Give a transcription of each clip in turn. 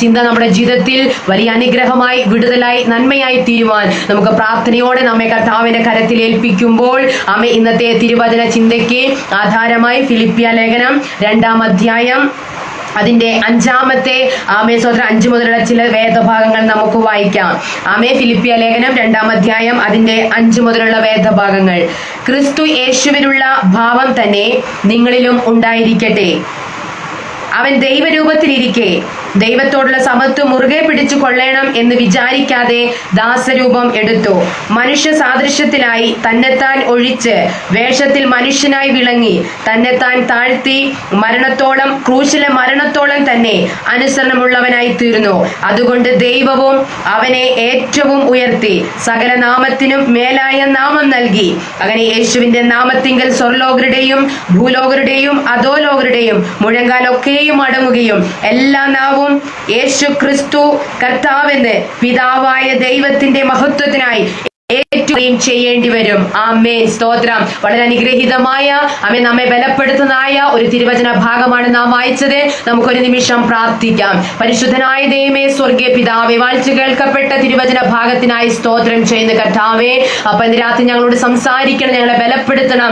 ചിന്ത നമ്മുടെ ജീവിതത്തിൽ വലിയ അനുഗ്രഹമായി, വിടുതലായി, നന്മയായി തീരുവാൻ നമുക്ക് പ്രാർത്ഥനയോടെ നമ്മെ കർത്താവിന്റെ കരത്തിൽ ഏൽപ്പിക്കുമ്പോൾ ഇന്നത്തെ തിരുവചന ചിന്തയ്ക്ക് ആധാരമായി ഫിലിപ്പിയ ലേഖനം 2-ാം അധ്യായം അതിന്റെ 5-ാമത്തെ 5 മുതലുള്ള ചില വേദഭാഗങ്ങൾ നമുക്ക് വായിക്കാം. ഫിലിപ്പിയ ലേഖനം 2-ാം അധ്യായം അതിന്റെ 5 മുതലുള്ള വേദഭാഗങ്ങൾ. ക്രിസ്തു യേശുവിലുള്ള ഭാവം തന്നെ നിങ്ങളിലും ഉണ്ടായിരിക്കട്ടെ. അവൻ ദൈവരൂപത്തിലിരിക്കെ ദൈവത്തോടുള്ള സമത്വം മുറുകെ പിടിച്ചു കൊള്ളണം എന്ന് വിചാരിക്കാതെ ദാസരൂപം എടുത്തു. മനുഷ്യ സാദൃശ്യത്തിലായി തന്നെത്താൻ ഒഴിച്ച് വേഷത്തിൽ മനുഷ്യനായി വിളങ്ങി തന്നെത്താൻ താഴ്ത്തി മരണത്തോളം, ക്രൂശിലെ മരണത്തോളം തന്നെ അനുസരണമുള്ളവനായി തീർന്നു. അതുകൊണ്ട് ദൈവവും അവനെ ഏറ്റവും ഉയർത്തി സകല നാമത്തിനും മേലായ നാമം നൽകി. അങ്ങനെ യേശുവിന്റെ നാമത്തിങ്കൽ സ്വർലോകരുടെയും ഭൂലോകരുടെയും അധോലോകരുടെയും മുഴങ്കാലൊക്കെയും അടങ്ങുകയും എല്ലാ നാവും യേശു ക്രിസ്തു കർത്താവെന്ന് പിതാവായ ദൈവത്തിന്റെ മഹത്വത്തിനായി ഏറ്റവും ചെയ്യേണ്ടി വരും. ആമേൻ. സ്തോത്രം. വളരെ അനുഗ്രഹീതമായ നമ്മെ ബലപ്പെടുത്തുന്നതായ ഒരു തിരുവചന ഭാഗമാണ് നാം വായിച്ചത്. നമുക്കൊരു നിമിഷം പ്രാർത്ഥിക്കാം. പരിശുദ്ധനായ ദൈവമേ, സ്വർഗീയ പിതാവേ, വാഴ്ച കേൾക്കപ്പെട്ട തിരുവചന ഭാഗത്തിനായി സ്തോത്രം ചെയ്യുന്ന കർത്താവേ, ഇന്ന് രാത്രി ഞങ്ങളോട് സംസാരിക്കണം, ഞങ്ങളെ ബലപ്പെടുത്തണം.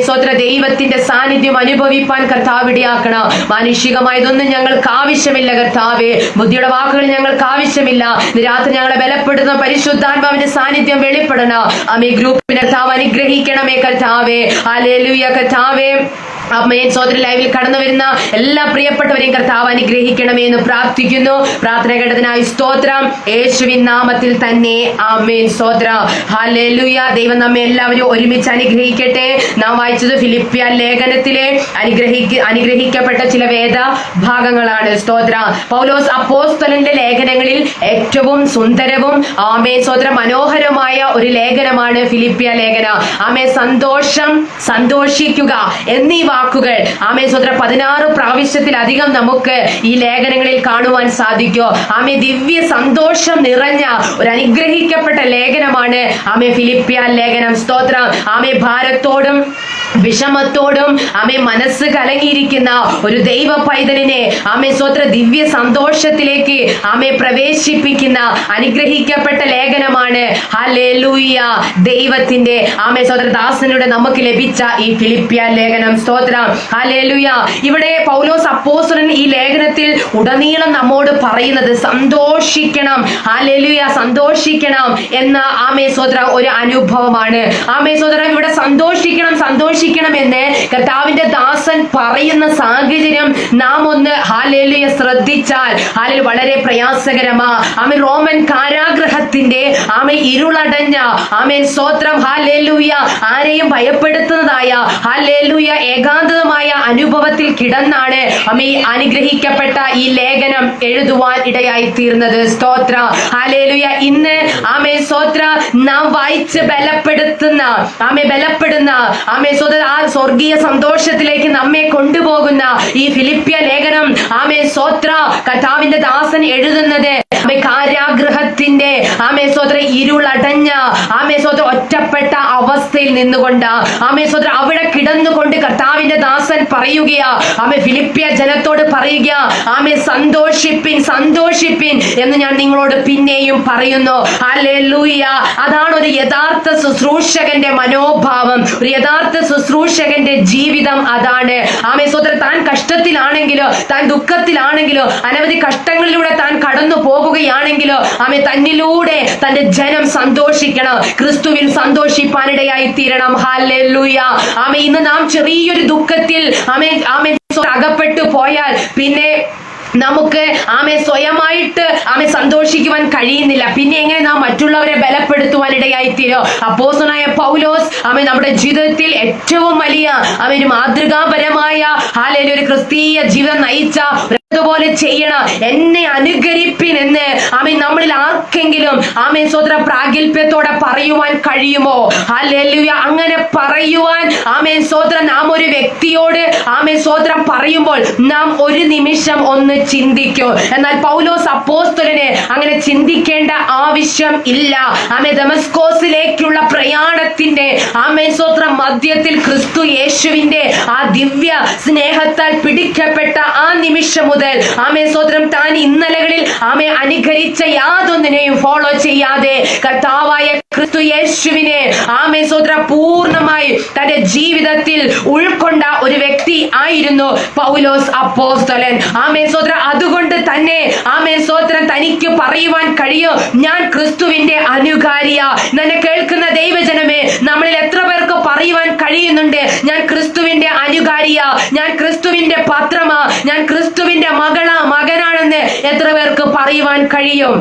സ്തോത്ര. ദൈവത്തിന്റെ സാന്നിധ്യം അനുഭവിപ്പാൻ കർത്താവ് ഇടയാക്കണം. മാനുഷികമായതൊന്നും ഞങ്ങൾക്ക് ആവശ്യമില്ല കർത്താവേ, ബുദ്ധിയുടെ വാക്കുകൾ ഞങ്ങൾക്ക് ആവശ്യമില്ല. ഇന്ന് രാത്രി ഞങ്ങളെ ബലപ്പെടുത്തുന്ന പരിശുദ്ധാത്മാവിന്റെ സാന്നിധ്യം വെളിപ്പെടണം. ഗ്രൂപ്പിനെ കർത്താവ് അനുഗ്രഹിക്കണമേ കർത്താവേ. ഹല്ലേലൂയ കർത്താവേ. സോദര ലൈവിൽ കടന്നു വരുന്ന എല്ലാ പ്രിയപ്പെട്ടവരെയും കർത്താവ് അനുഗ്രഹിക്കണമേ എന്ന് പ്രാർത്ഥിക്കുന്നു. പ്രാർത്ഥന കേട്ടതിനായി സ്തോത്രം, യേശുവിൻ നാമത്തിൽ തന്നെ. ആമേൻ. സ്തോത്രം. ഹല്ലേലൂയ. ദൈവം നമ്മെ എല്ലാവരും ഒരുമിച്ച് അനുഗ്രഹിക്കട്ടെ. നാം വായിച്ചത് ഫിലിപ്പിയ ലേഖനത്തിലെ അനുഗ്രഹിക്കപ്പെട്ട ചില വേദ ഭാഗങ്ങളാണ്. സ്തോത്രം. പൗലോസ് അപ്പോസ്തലന്റെ ലേഖനങ്ങളിൽ ഏറ്റവും സുന്ദരവും സ്തോത്രം മനോഹരമായ ഒരു ലേഖനമാണ് ഫിലിപ്പിയ ലേഖനം. സന്തോഷം, സന്തോഷിക്കുക എന്നീ വാക്കുകൾ സ്വതന്ത്ര 16 പ്രാവശ്യത്തിലധികം നമുക്ക് ഈ ലേഖനങ്ങളിൽ കാണുവാൻ സാധിക്കും. ദിവ്യ സന്തോഷം നിറഞ്ഞ ഒരു അനുഗ്രഹിക്കപ്പെട്ട ലേഖനമാണ് ഫിലിപ്പിയ ലേഖനം. സ്തോത്രം. ഭാരത്തോടും വിഷമത്തോടും മനസ്സ് കലങ്ങിയിരിക്കുന്ന ഒരു ദൈവ പൈതലിനെ സ്വത്ര ദിവ്യ സന്തോഷത്തിലേക്ക് പ്രവേശിപ്പിക്കുന്ന അനുഗ്രഹിക്കപ്പെട്ട ലേഖനമാണ് ഹല്ലേലൂയ ദൈവത്തിന്റെ സ്വത്ര ദാസനുടെ നമുക്ക് ലഭിച്ച ഈ ഫിലിപ്പിയ ലേഖനം. സ്തോത്രം. ഹല്ലേലൂയ. ഇവിടെ പൗലോസ് അപ്പോസ്തലൻ ഈ ലേഖനത്തിൽ ഉടനീളം നമ്മോട് പറയുന്നത് സന്തോഷിക്കണം, ഹല്ലേലൂയ സന്തോഷിക്കണം എന്ന സ്വത്ര ഒരു അനുഭവമാണ്. സ്വത്ര ഇവിടെ സന്തോഷിക്കണം എന്ന് കർത്താവിന്റെ ദാസൻ പറയുന്ന സാഹചര്യം നാം ഒന്ന് ഹല്ലേലൂയ ശ്രദ്ധിച്ചാൽ വളരെ പ്രയാസകരമാ. റോമൻ കാരാഗ്രഹത്തിന്റെ ഇരുളടഞ്ഞ സ്തോത്രം ഹല്ലേലൂയ ആരെയും ഭയപ്പെടുത്തുന്നതായ ഹല്ലേലൂയ ഏകാന്തമായ അനുഭവത്തിൽ കിടന്നാണ് ഈ അനുഗ്രഹിക്കപ്പെട്ട ഈ ലേഖനം എഴുതുവാൻ ഇടയായി തീർന്നത്. സ്തോത്ര. ഹല്ലേലൂയ. ഇന്ന് സ്തോത്ര നാം വായിച്ച് ബലപ്പെടുന്ന ആ സ്വർഗീയ സന്തോഷത്തിലേക്ക് നമ്മെ കൊണ്ടുപോകുന്ന ഈ ഫിലിപ്പിയ ലേഖനം സ്തോത്ര കർത്താവിന്റെ ദാസൻ എഴുതുന്നത് കാരാഗ്രഹത്തിന്റെ സ്തോത്ര ഇരുളടഞ്ഞ സ്തോത്ര ഒറ്റപ്പെട്ട അവസ്ഥയിൽ നിന്നുകൊണ്ട് സ്തോത്ര അവിടെ കിടന്നുകൊണ്ട് കർത്താവിന്റെ ദാസൻ പറയുകയാ ഫിലിപ്പിയ ജനത്തോട് പറയുക സന്തോഷിപ്പിൻ എന്ന് ഞാൻ നിങ്ങളോട് പിന്നെയും പറയുന്നു. ഹല്ലേലൂയ. അതാണ് ഒരു യഥാർത്ഥ ശുശ്രൂഷകന്റെ മനോഭാവം, ഒരു യഥാർത്ഥ ശുശ്രൂഷകന്റെ ജീവിതം. അതാണ് സ്തോത്ര. താൻ കഷ്ടത്തിലാണെങ്കിലോ, താൻ ദുഃഖത്തിലാണെങ്കിലോ, അനവധി കഷ്ടങ്ങളിലൂടെ താൻ കടന്നു പോകുകയാണെങ്കിലോ തന്നിലൂടെ തന്റെ ജനം സന്തോഷിക്കണം, ക്രിസ്തുവിൽ സന്തോഷിപ്പാനിടയായി തീരണം. ഹല്ലേലൂയ. ഇന്ന് നാം ചെറിയൊരു ദുഃഖത്തിൽ അകപ്പെട്ടു പോയാൽ പിന്നെ നമുക്ക് സ്വയമായിട്ട് സന്തോഷിക്കുവാൻ കഴിയുന്നില്ല. പിന്നെ എങ്ങനെ നാം മറ്റുള്ളവരെ ബലപ്പെടുത്തുവാൻ ഇടയായി തീരും? അപ്പോസ്തലനായ പൗലോസ് നമ്മുടെ ജീവിതത്തിൽ ഏറ്റവും വലിയ ഒരു മാതൃകാപരമായ ഒരു ക്രിസ്തീയ ജീവിതം നയിച്ച അതുപോലെ ചെയ്യണം, എന്നെ അനുകരിപ്പിൻ എന്ന് നമ്മളിൽ ആർക്കെങ്കിലും ആമേൻ സ്തോത്രം പ്രാഗൽഭ്യത്തോടെ പറയുവാൻ കഴിയുമോ? ഹല്ലേലൂയ. അങ്ങനെ പറയുവാൻ ആമേൻ സ്തോത്രം നാം ഒരു വ്യക്തിയോട് ആമേൻ സ്തോത്രം പറയുമ്പോൾ നാം ഒരു നിമിഷം ഒന്ന് ചിന്തിക്കും. എന്നാൽ പൗലോസ് അപ്പോസ്തലന് അങ്ങനെ ചിന്തിക്കേണ്ട ആവശ്യം ഇല്ല. ആമേൻ ദമസ്കോസിലേക്കുള്ള പ്രയാണത്തിന്റെ ആമേൻ സ്തോത്രം മധ്യത്തിൽ ക്രിസ്തു യേശുവിന്റെ ആ ദിവ്യ സ്നേഹത്താൽ പിടിക്കപ്പെട്ട ആ നിമിഷം മുതൽ ആമേൻ സ്തോത്രം താൻ ഇന്നലകളിൽ ആമേൻ അനുകരിച്ച യാതൊന്നിനെയും ഫോളോ ചെയ്യാതെ കർത്താവായ ക്രിസ്തു യേശുവിനെ ആമേൻ സ്തോത്രം പൂർണ്ണമായി തന്റെ ജീവിതത്തിൽ ഉൾക്കൊണ്ട ഒരു വ്യക്തി ആയിരുന്നു പൗലോസ് അപ്പോസ്തലൻ. ആമേൻ സ്തോത്രം അതുകൊണ്ട് തന്നെ ആമേൻ സ്തോത്രം തനിക്ക് പറയുവാൻ കഴിയും, ഞാൻ ക്രിസ്തുവിന്റെ അനുകാരിയാ. എന്നെ കേൾക്കുന്ന ദൈവജനമേ, നമ്മളിൽ എത്ര പേർക്ക് പറയുവാൻ കഴിയുന്നുണ്ട്, ഞാൻ ക്രിസ്തുവിന്റെ അനുകാരിയാ, ഞാൻ ക്രിസ്തുവിന്റെ പാത്രമാ, ഞാൻ ക്രിസ്തുവിന്റെ മകനാണെന്ന് എത്ര പേർക്ക് പറയുവാൻ കഴിയും?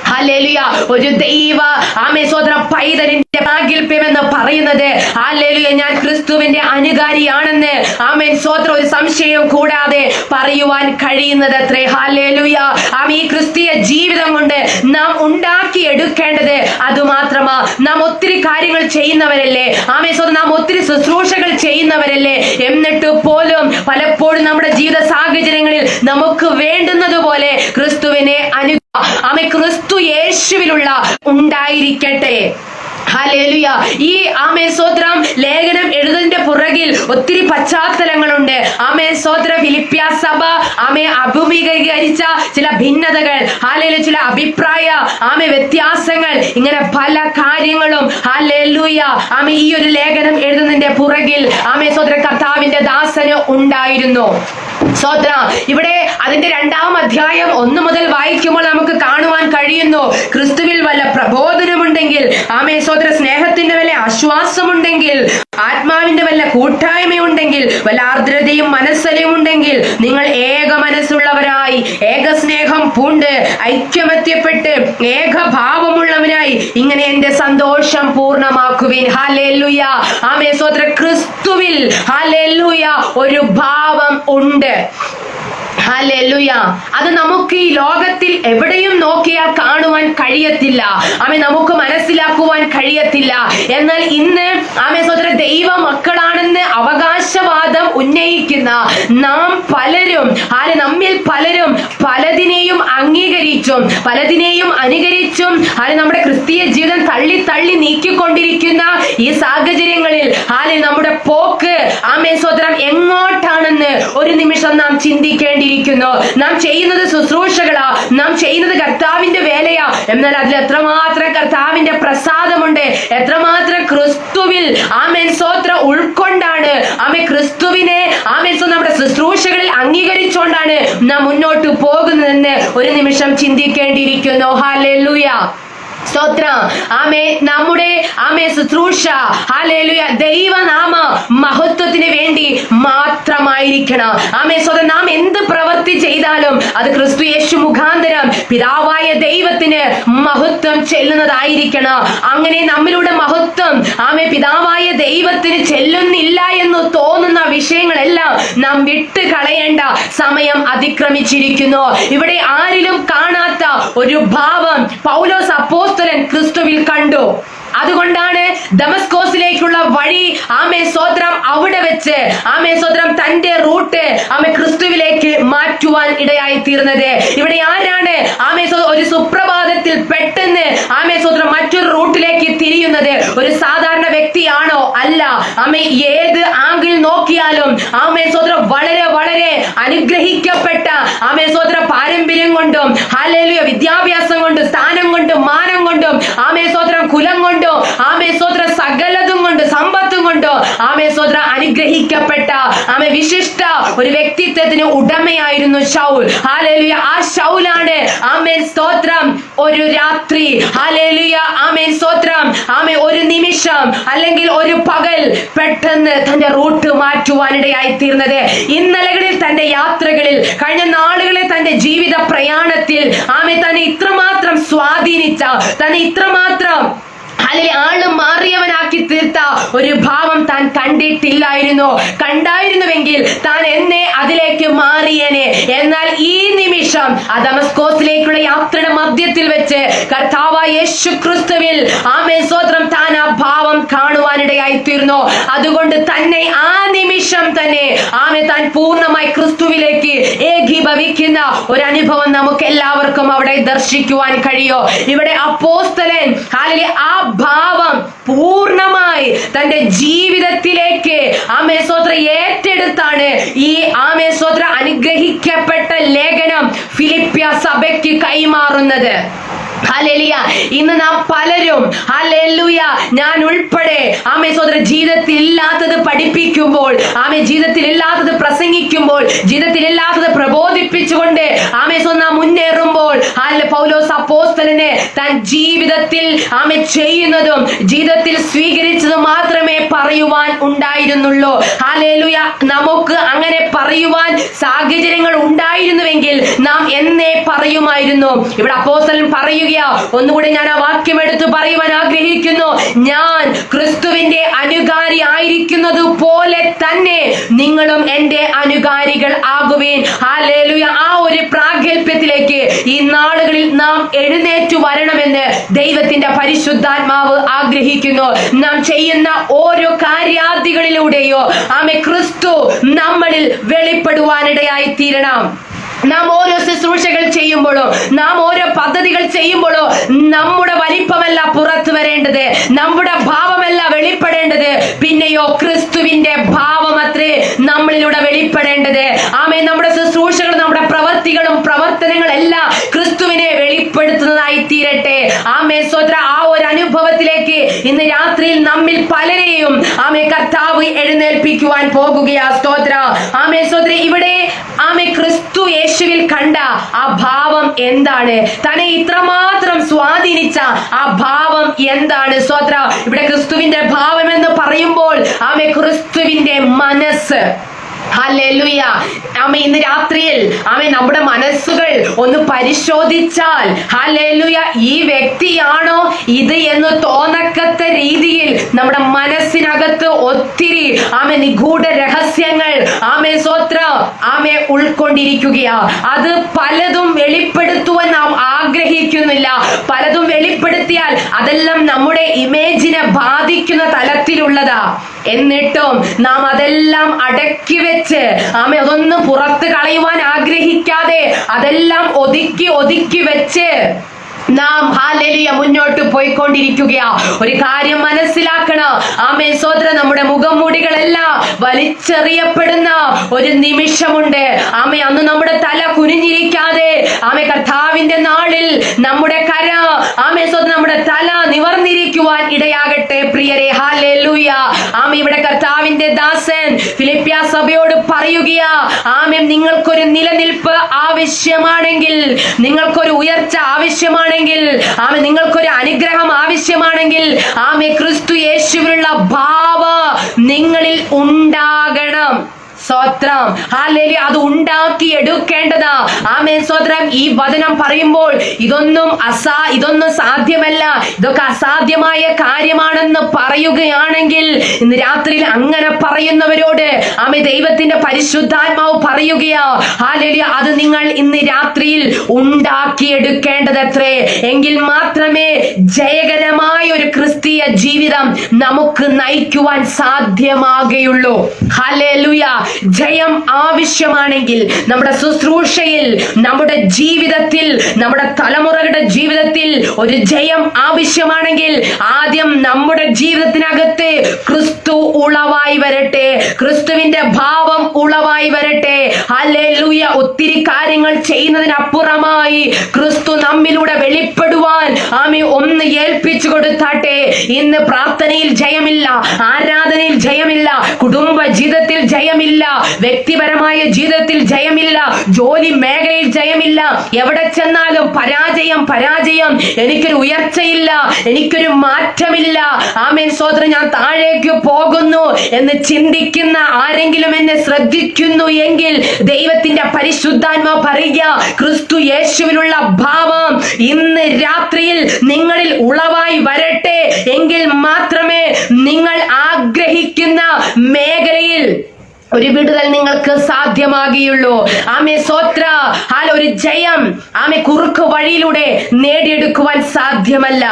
ഹല്ലേലൂയ. ഒരു ദൈവ ആമേൻ സ്തോത്രം പൈതലിന്റെ പ്രാഗൽഭ്യം എന്ന് പറയുന്നത് ഹല്ലേലൂയ ഞാൻ ക്രിസ്തുവിന്റെ അനുകാരിയാണെന്ന് ആമേൻ സ്തോത്രം ഒരു സംശയം കൂടാതെ പറയുവാൻ കഴിയുന്നത് അത്രേ. ഹല്ലേലൂയ. ഈ ക്രിസ്തീയ ജീവിതം കൊണ്ട് നാം ഉണ്ടാക്കി എടുക്കേണ്ടത് അതുമാത്രമാ. നാം ഒത്തിരി കാര്യങ്ങൾ ചെയ്യുന്നവരല്ലേ, ആമേൻ സ്തോത്രം നാം ഒത്തിരി ശുശ്രൂഷകൾ ചെയ്യുന്നവരല്ലേ, എന്നിട്ട് പോലും പലപ്പോഴും നമ്മുടെ ജീവിത സാഹചര്യങ്ങളിൽ നമുക്ക് വേണ്ടുന്നത് പോലെ ക്രിസ്തുവിനെ ക്രിസ്തു യേശുവിലുള്ള ഉണ്ടായിരിക്കട്ടെ. ഹല്ലേലൂയ. ഈ ആമേൻ സ്തോത്രം ലേഖനം എഴുതുന്നതിന്റെ പുറകിൽ ഒത്തിരി പശ്ചാത്തലങ്ങളുണ്ട്. ആമേൻ സ്തോത്രം ഫിലിപ്പിയ സഭ അഭിമുഖീകരിച്ച ചില ഭിന്നതകൾ, ഹല്ലേലൂയ, ചില അഭിപ്രായ വ്യത്യാസങ്ങൾ, ഇങ്ങനെ പല കാര്യങ്ങളും ഹല്ലേലൂയ ഈ ഒരു ലേഖനം എഴുതുന്നതിന്റെ പുറകിൽ ആമേൻ സ്തോത്രം കർത്താവിന്റെ ദാസന് ഉണ്ടായിരുന്നു. സ്തോത്രം. ഇവിടെ അതിന്റെ 2-ാം അധ്യായം 1 മുതൽ വായിക്കുമ്പോൾ നമുക്ക് കാണുവാൻ കഴിയുന്നു, ക്രിസ്തുവിൽ വല്ല പ്രബോധനമുണ്ടെങ്കിൽ, ആമേൻ സ്തോത്രം സ്നേഹത്തിന്റെ വല്ല ആശ്വാസമുണ്ടെങ്കിൽ, ആത്മാവിന്റെ വല്ല കൂട്ടായ്മയുണ്ടെങ്കിൽ, വല്ല ആർദ്രതയും മനസ്സലിയും ഉണ്ടെങ്കിൽ, നിങ്ങൾ ഏക മനസ്സുള്ളവരായി ഏക സ്നേഹം പൂണ്ട് ഐക്യമത്യപ്പെട്ട് ഏകഭാവമുള്ളവനായി ഇങ്ങനെ എന്റെ സന്തോഷം പൂർണ്ണമാക്കുവിൻ. ഹല്ലേലൂയ. ആമേൻ സ്തോത്രം. ക്രിസ്തുവിൽ ഹല്ലേലൂയ ഒരു ഭാവം ഉണ്ട്. ഹല്ലേലൂയ. അത് നമുക്ക് ഈ ലോകത്തിൽ എവിടെയും നോക്കിയാൽ കാണുവാൻ കഴിയത്തില്ല, നമുക്ക് മനസ്സിലാക്കുവാൻ കഴിയത്തില്ല. എന്നാൽ ഇന്ന് സ്തോത്രം ദൈവ മക്കളാണെന്ന് അവകാശവാദം ഉന്നയിക്കുന്ന നാം പലരും നമ്മിൽ പലരും പലതിനെയും അംഗീകരിച്ചും പലതിനെയും അനുകരിച്ചും നമ്മുടെ ക്രിസ്തീയ ജീവിതം തള്ളി തള്ളി നീക്കിക്കൊണ്ടിരിക്കുന്ന ഈ സാഹചര്യങ്ങളിൽ നമ്മുടെ പോക്ക് ആമേൻ സ്തോത്രം എങ്ങോട്ടാണെന്ന് ഒരു നിമിഷം നാം ചിന്തിക്കേണ്ടിയിരിക്കുന്നു. നാം ചെയ്യുന്നത് ശുശ്രൂഷകളാ, നാം ചെയ്യുന്നത് കർത്താവിന്റെ വേലയാ, എന്നാൽ അതിൽ എത്രമാത്രം കർത്താവിന്റെ പ്രസാദമുണ്ട്, എത്രമാത്രം ക്രിസ്തുവിൽ ആമേൻ സ്തോത്രം ഉൾക്കൊണ്ടാണ് ക്രിസ്തുവിനെ ആമേൻ നമ്മുടെ ശുശ്രൂഷകളിൽ അംഗീകരിച്ചുകൊണ്ടാണ് നാം മുന്നോട്ട് പോകുന്നതെന്ന് ഒരു നിമിഷം ചിന്തിക്കേണ്ടിയിരിക്കുന്നു. ഹല്ലേലൂയ. സ്തോത്രം. നമ്മുടെ ശുശ്രൂഷ ഹല്ലേലൂയ ദൈവനാമ മഹത്വത്തിന് വേണ്ടി മാത്രമായിരിക്കണം. സ്തോത്രം. നാം എന്ത് പ്രവൃത്തി ചെയ്താലും അത് ക്രിസ്തു യേശു മുഖാന്തരം പിതാവായ ദൈവത്തിന് മഹത്വം ചെല്ലുന്നതായിരിക്കണം. അങ്ങനെ നമ്മിലൂടെ മഹത്വം പിതാവായ ദൈവത്തിന് ചെല്ലുന്നില്ല എന്ന് തോന്നുന്ന വിഷയങ്ങളെല്ലാം നാം വിട്ട് കളയേണ്ട സമയം അതിക്രമിച്ചിരിക്കുന്നു. ഇവിടെ ആരിലും കാണാത്ത ഒരു ഭാവം പൗലോസ് അപ്പോസ്തലൻ ക്രിസ്തുവിൽ കണ്ടു. അതുകൊണ്ടാണ് ദമസ്കോസിലേക്കുള്ള വഴി സ്തോത്രം അവിടെ വെച്ച് സ്തോത്രം തന്റെ റൂട്ട് ക്രിസ്തുവിലേക്ക് മാറ്റുവാൻ ഇടയായി തീർന്നത്. ഇവിടെ ആരാണ് ഒരു സുപ്രഭാതത്തിൽ പെട്ടെന്ന് സ്തോത്രം മറ്റൊരു റൂട്ടിലേക്ക് തിരിയുന്നത്? ഒരു സാധാരണ വ്യക്തിയാണോ? അല്ല. ഏത് ആംഗിൾ നോക്കിയാലും സ്തോത്രം വളരെ വളരെ അനുഗ്രഹിക്കപ്പെട്ട സ്തോത്രം പാരമ്പര്യം കൊണ്ടും ഹല്ലേലൂയ വിദ്യാഭ്യാസം കൊണ്ടും സ്ഥാനം കൊണ്ടും മാനം കൊണ്ടും സ്തോത്രം കുലം കൊണ്ടും സ്തോത്രം സകലതും കൊണ്ട് സമ്പത്തും കൊണ്ടോ സ്തോത്രം അനുഗ്രഹിക്കപ്പെട്ട വിശിഷ്ട ഒരു വ്യക്തിത്വത്തിന് ഉടമയായിരുന്നു ശൗൽ. ഹല്ലേലൂയ. ആ ശൗലാണ് സ്തോത്രം ഒരു രാത്രി ഹല്ലേലൂയ സ്തോത്രം ഒരു നിമിഷം അല്ലെങ്കിൽ ഒരു പകൽ പെട്ടെന്ന് തന്റെ റൂട്ട് മാറ്റുവാനിടയായി തീർന്നത്. ഇന്നലകളിൽ തന്റെ യാത്രകളിൽ കഴിഞ്ഞ നാളുകളിൽ തന്റെ ജീവിത പ്രയാണത്തിൽ തന്നെ ഇത്രമാത്രം സ്വാധീനിച്ച തന്നെ ഇത്രമാത്രം ആള് മാറിയവനാക്കി തീർത്ത ഒരു ഭാവം താൻ കണ്ടായിരുന്നുവെങ്കിൽ താൻ എന്നെ അതിലേക്ക് മാറിയനെ. എന്നാൽ ഈ നിമിഷം ദമസ്കോസിലേക്കുള്ള യാത്രയുടെ മധ്യത്തിൽ വെച്ച് കർത്താവായ യേശു ക്രിസ്തുവിൽ സ്തോത്രം താൻ ആ ഭാവം കാണുവാനിടയായി തീർന്നു. അതുകൊണ്ട് തന്നെ ആ നിമിഷം തന്നെ താൻ പൂർണ്ണമായി ക്രിസ്തുവിലേക്ക് ഏകീഭവിക്കുന്ന ഒരു അനുഭവം നമുക്ക് എല്ലാവർക്കും അവിടെ ദർശിക്കുവാൻ കഴിയോ? ഇവിടെ അപ്പോസ്തലൻ ആ ഭാവം പൂർണ്ണമായി തന്റെ ജീവിതത്തിലേക്ക് സ്തോത്രം ഏറ്റെടുത്താണ് ഈ സ്തോത്രം അനുഗ്രഹിക്കപ്പെട്ട ലേഖനം ഫിലിപ്പിയ സഭയ്ക്ക് കൈമാറുന്നത്. ഹല്ലേലൂയ. ഇന്ന് നാം പലരും ഹല്ലേലൂയ ഞാൻ ഉൾപ്പെടെ സഹോദര ജീവിതത്തിൽ ഇല്ലാത്തത് പഠിപ്പിക്കുമ്പോൾ, ജീവിതത്തിൽ ഇല്ലാത്തത് പ്രസംഗിക്കുമ്പോൾ, ജീവിതത്തിൽ ഇല്ലാത്തത് പ്രബോധിപ്പിച്ചുകൊണ്ട് നാം മുന്നേറുമ്പോൾ പൗലോസ് അപ്പോസ്തലനെ താൻ ജീവിതത്തിൽ ചെയ്യുന്നതും ജീവിതത്തിൽ സ്വീകരിച്ചതും മാത്രമേ പറയുവാൻ ഉണ്ടായിരുന്നുള്ളൂ. ഹല്ലേലൂയ. നമുക്ക് അങ്ങനെ പറയുവാൻ സാഹചര്യങ്ങൾ ഉണ്ടായിരുന്നുവെങ്കിൽ നാം എന്നേ പറയുമായിരുന്നു. ഇവിടെ അപ്പോസ്തലൻ പറയുക, ഒന്നുകൂടെ ഞാൻ ആ വാക്യം എടുത്ത് പറയുവാൻ ആഗ്രഹിക്കുന്നു. ഞാൻ ക്രിസ്തുവിന്റെ അനുകാരി ആയിരിക്കുന്നത് പോലെ തന്നെ നിങ്ങളും എന്റെ അനുകാരികൾ ആകുവേൻ. ഹല്ലേലൂയ. ആ ഒരു പ്രാഗൽഭ്യത്തിലേക്ക് ഈ നാളുകളിൽ നാം എഴുന്നേറ്റു വരണമെന്ന് ദൈവത്തിന്റെ പരിശുദ്ധാത്മാവ് ആഗ്രഹിക്കുന്നു. നാം ചെയ്യുന്ന ഓരോ കാര്യാദികളിലൂടെയോ ക്രിസ്തു നമ്മളിൽ വെളിപ്പെടുവാനിടയായി തീരണം. നാം ഓരോ ശുശ്രൂഷകൾ ചെയ്യുമ്പോഴോ, നാം ഓരോ പദ്ധതികൾ ചെയ്യുമ്പോഴോ നമ്മുടെ വലിപ്പമല്ല പുറത്തു വരേണ്ടത്, നമ്മുടെ ഭാവമല്ല വെളിപ്പെടേണ്ടത്, പിന്നെയോ ക്രിസ്തുവിന്റെ ഭാവമത്രേ നമ്മളിലൂടെ വെളിപ്പെടേണ്ടത്. നമ്മുടെ ശുശ്രൂഷകളും നമ്മുടെ പ്രവർത്തികളും പ്രവർത്തനങ്ങളെല്ലാം ക്രിസ്തുവിനെ വെളിപ്പെടുത്തുന്നതായി തീരട്ടെ. സ്തോത്ര. ആ ഒരു അനുഭവത്തിലേക്ക് ഇന്ന് രാത്രിയിൽ നമ്മിൽ പലരെയും കർത്താവ് എഴുന്നേൽപ്പിക്കുവാൻ പോകുകയാ. സ്തോത്ര. സ്തോത്ര. ഇവിടെ ക്രിസ്തു യേശുവിൽ കണ്ട ആ ഭാവം എന്താണ്? തന്നെ ഇത്രമാത്രം സ്വാധീനിച്ച ആ ഭാവം എന്താണ്? സ്തോത്ര. ഇവിടെ ക്രിസ്തുവിന്റെ ഭാവം എന്ന് പറയുമ്പോൾ ക്രിസ്തുവിന്റെ മനസ്സ്. ഹല്ലേലൂയ. ഇന്ന് രാത്രിയിൽ നമ്മുടെ മനസ്സുകൾ ഒന്ന് പരിശോധിച്ചാൽ ഹല്ലേലൂയ ഈ വ്യക്തിയാണോ ഇത് എന്ന് തോന്നക്കത്ത രീതിയിൽ നമ്മുടെ മനസ്സിനകത്ത് ഒത്തിരി നിഗൂഢ രഹസ്യങ്ങൾ സ്തോത്ര ഉൾക്കൊണ്ടിരിക്കുകയാ. അത് പലതും വെളിപ്പെടുത്തുവാൻ നാം ആഗ്രഹിക്കുന്നില്ല. പലതും വെളിപ്പെടുത്തിയാൽ അതെല്ലാം നമ്മുടെ ഇമേജിനെ ബാധിക്കുന്ന തലത്തിലുള്ളതാ. എന്നിട്ടും നാം അതെല്ലാം അടക്കി വെച്ച് അതൊന്നും പുറത്ത് കളയുവാൻ ആഗ്രഹിക്കാതെ അതെല്ലാം ഒതുക്കി വെച്ച് നാം ഹല്ലേലൂയ മുന്നോട്ട് പോയിക്കൊണ്ടിരിക്കുകയാ. ഒരു കാര്യം മനസ്സിലാക്കണം. സഹോദര, നമ്മുടെ മുഖംമൂടികളെല്ലാം വലിച്ചെറിയപ്പെടുന്ന ഒരു നിമിഷമുണ്ട്. അന്ന് നമ്മുടെ തല കുനിഞ്ഞിരിക്കാതെ കർത്താവിന്റെ നാളിൽ നമ്മുടെ കര സഹോദര നമ്മുടെ തല നിവർന്നിരിക്കുവാൻ ഇടയാകട്ടെ പ്രിയരെ. ഹല്ലേലൂയ. ഇവിടെ കർത്താവിന്റെ ദാസൻ ഫിലിപ്പിയ സഭയോട് പറയുകയാ, നിങ്ങൾക്കൊരു നിലനിൽപ്പ് ആവശ്യമാണെങ്കിൽ, നിങ്ങൾക്കൊരു ഉയർച്ച ആവശ്യമാണെങ്കിൽ, നിങ്ങൾക്കൊരു അനുഗ്രഹം ആവശ്യമാണെങ്കിൽ ക്രിസ്തു യേശുവിനുള്ള ഭാവം നിങ്ങളിൽ ഉണ്ടാകണം. സ്തോത്രം. ഹല്ലേലൂയ. അത് ഉണ്ടാക്കി എടുക്കേണ്ടതാ. സ്തോത്രം. ഈ വചനം പറയുമ്പോൾ ഇതൊന്നും സാധ്യമല്ല, ഇതൊക്കെ അസാധ്യമായ കാര്യമാണെന്ന് പറയുകയാണെങ്കിൽ ഇന്ന് രാത്രിയിൽ അങ്ങനെ പറയുന്നവരോട് ദൈവത്തിന്റെ പരിശുദ്ധാത്മാവ് പറയുകയാ, ഹല്ലേലൂയ, അത് നിങ്ങൾ ഇന്ന് രാത്രിയിൽ ഉണ്ടാക്കിയെടുക്കേണ്ടതത്രേ. എങ്കിൽ മാത്രമേ ജയകരമായ ഒരു ക്രിസ്തീയ ജീവിതം നമുക്ക് നയിക്കുവാൻ സാധ്യമാകുകയുള്ളൂ. ഹല്ലേലൂയ. ജയം ആവശ്യമാണെങ്കിൽ നമ്മുടെ ശുശ്രൂഷയിൽ, നമ്മുടെ ജീവിതത്തിൽ, നമ്മുടെ തലമുറകളുടെ ജീവിതത്തിൽ ഒരു ജയം ആവശ്യമാണെങ്കിൽ ആദ്യം നമ്മുടെ ജീവിതത്തിനകത്ത് ക്രിസ്തു ഉളവായി വരട്ടെ, ക്രിസ്തുവിന്റെ ഭാവം ഉളവായി വരട്ടെ. ഹല്ലേലൂയ. ഒത്തിരി കാര്യങ്ങൾ ചെയ്യുന്നതിനപ്പുറമായി ക്രിസ്തു നമ്മിലൂടെ വെളിപ്പെടുവാൻ ഒന്ന് ഏൽപ്പിച്ചു കൊടുത്താട്ടെ. ഇന്ന് പ്രാർത്ഥനയിൽ ജയമില്ല, ആരാധനയിൽ ജയമില്ല, കുടുംബ ജീവിതത്തിൽ ജയമില്ല, വ്യക്തിപരമായ ജീവിതത്തിൽ ജയമില്ല, ജോലി മേഖലയിൽ ജയമില്ല, എവിടെ ചെന്നാലും പരാജയം, എനിക്കൊരു ഉയർച്ചയില്ല, എനിക്കൊരു മാറ്റമില്ല, സഹോദരൻ ഞാൻ താഴേക്ക് പോകുന്നു എന്ന് ചിന്തിക്കുന്ന ആരെങ്കിലും എന്നെ ശ്രദ്ധിക്കുന്നു എങ്കിൽ ദൈവത്തിന്റെ പരിശുദ്ധാത്മാവ് പറയുക, ക്രിസ്തു യേശുവിനുള്ള ഭാവം ഇന്ന് രാത്രി രാത്രിയിൽ നിങ്ങളിൽ ഉളവായി വരട്ടെ. എങ്കിൽ മാത്രമേ നിങ്ങൾ ആഗ്രഹിക്കുന്ന മേഖലയിൽ ഒരു വിടുതൽ നിങ്ങൾക്ക് സാധ്യമാകുകയുള്ളൂ. ആമേ സ്തോത്ര. ഒരു ജയം കുറുക്ക് വഴിയിലൂടെ നേടിയെടുക്കുവാൻ സാധ്യമല്ല.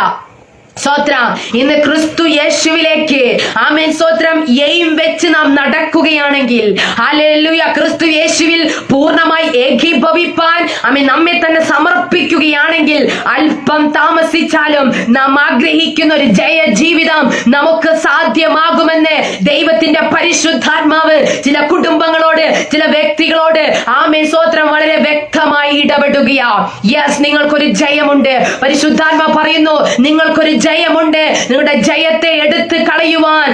സ്തോത്രം. ഇന്ന് ക്രിസ്തു യേശുവിലേക്ക് ആമേൻ സ്തോത്രം എയിം വെച്ച് നാം നടക്കുകയാണെങ്കിൽ, ഹല്ലേലൂയ, ക്രിസ്തു യേശുവിൽ പൂർണ്ണമായി ഏകീഭവിപ്പാൻ നമ്മെ തന്നെ സമർപ്പിക്കുകയാണെങ്കിൽ അല്പം താമസിച്ചാലും നാം ആഗ്രഹിക്കുന്ന ഒരു ജയ ജീവിതം നമുക്ക് സാധ്യമാകുമെന്ന് ദൈവത്തിന്റെ പരിശുദ്ധാത്മാവ് ചില കുടുംബങ്ങളോട്, ചില വ്യക്തികളോട് ആമേൻ സ്തോത്രം വളരെ വ്യക്തമായി ഇടപെടുകയാ. യെസ്, നിങ്ങൾക്കൊരു ജയമുണ്ട്. പരിശുദ്ധാത്മാവ് പറയുന്നു, നിങ്ങൾക്കൊരു ജയമുണ്ട്. നിങ്ങളുടെ ജയത്തെ എടുത്ത് കളയുവാൻ,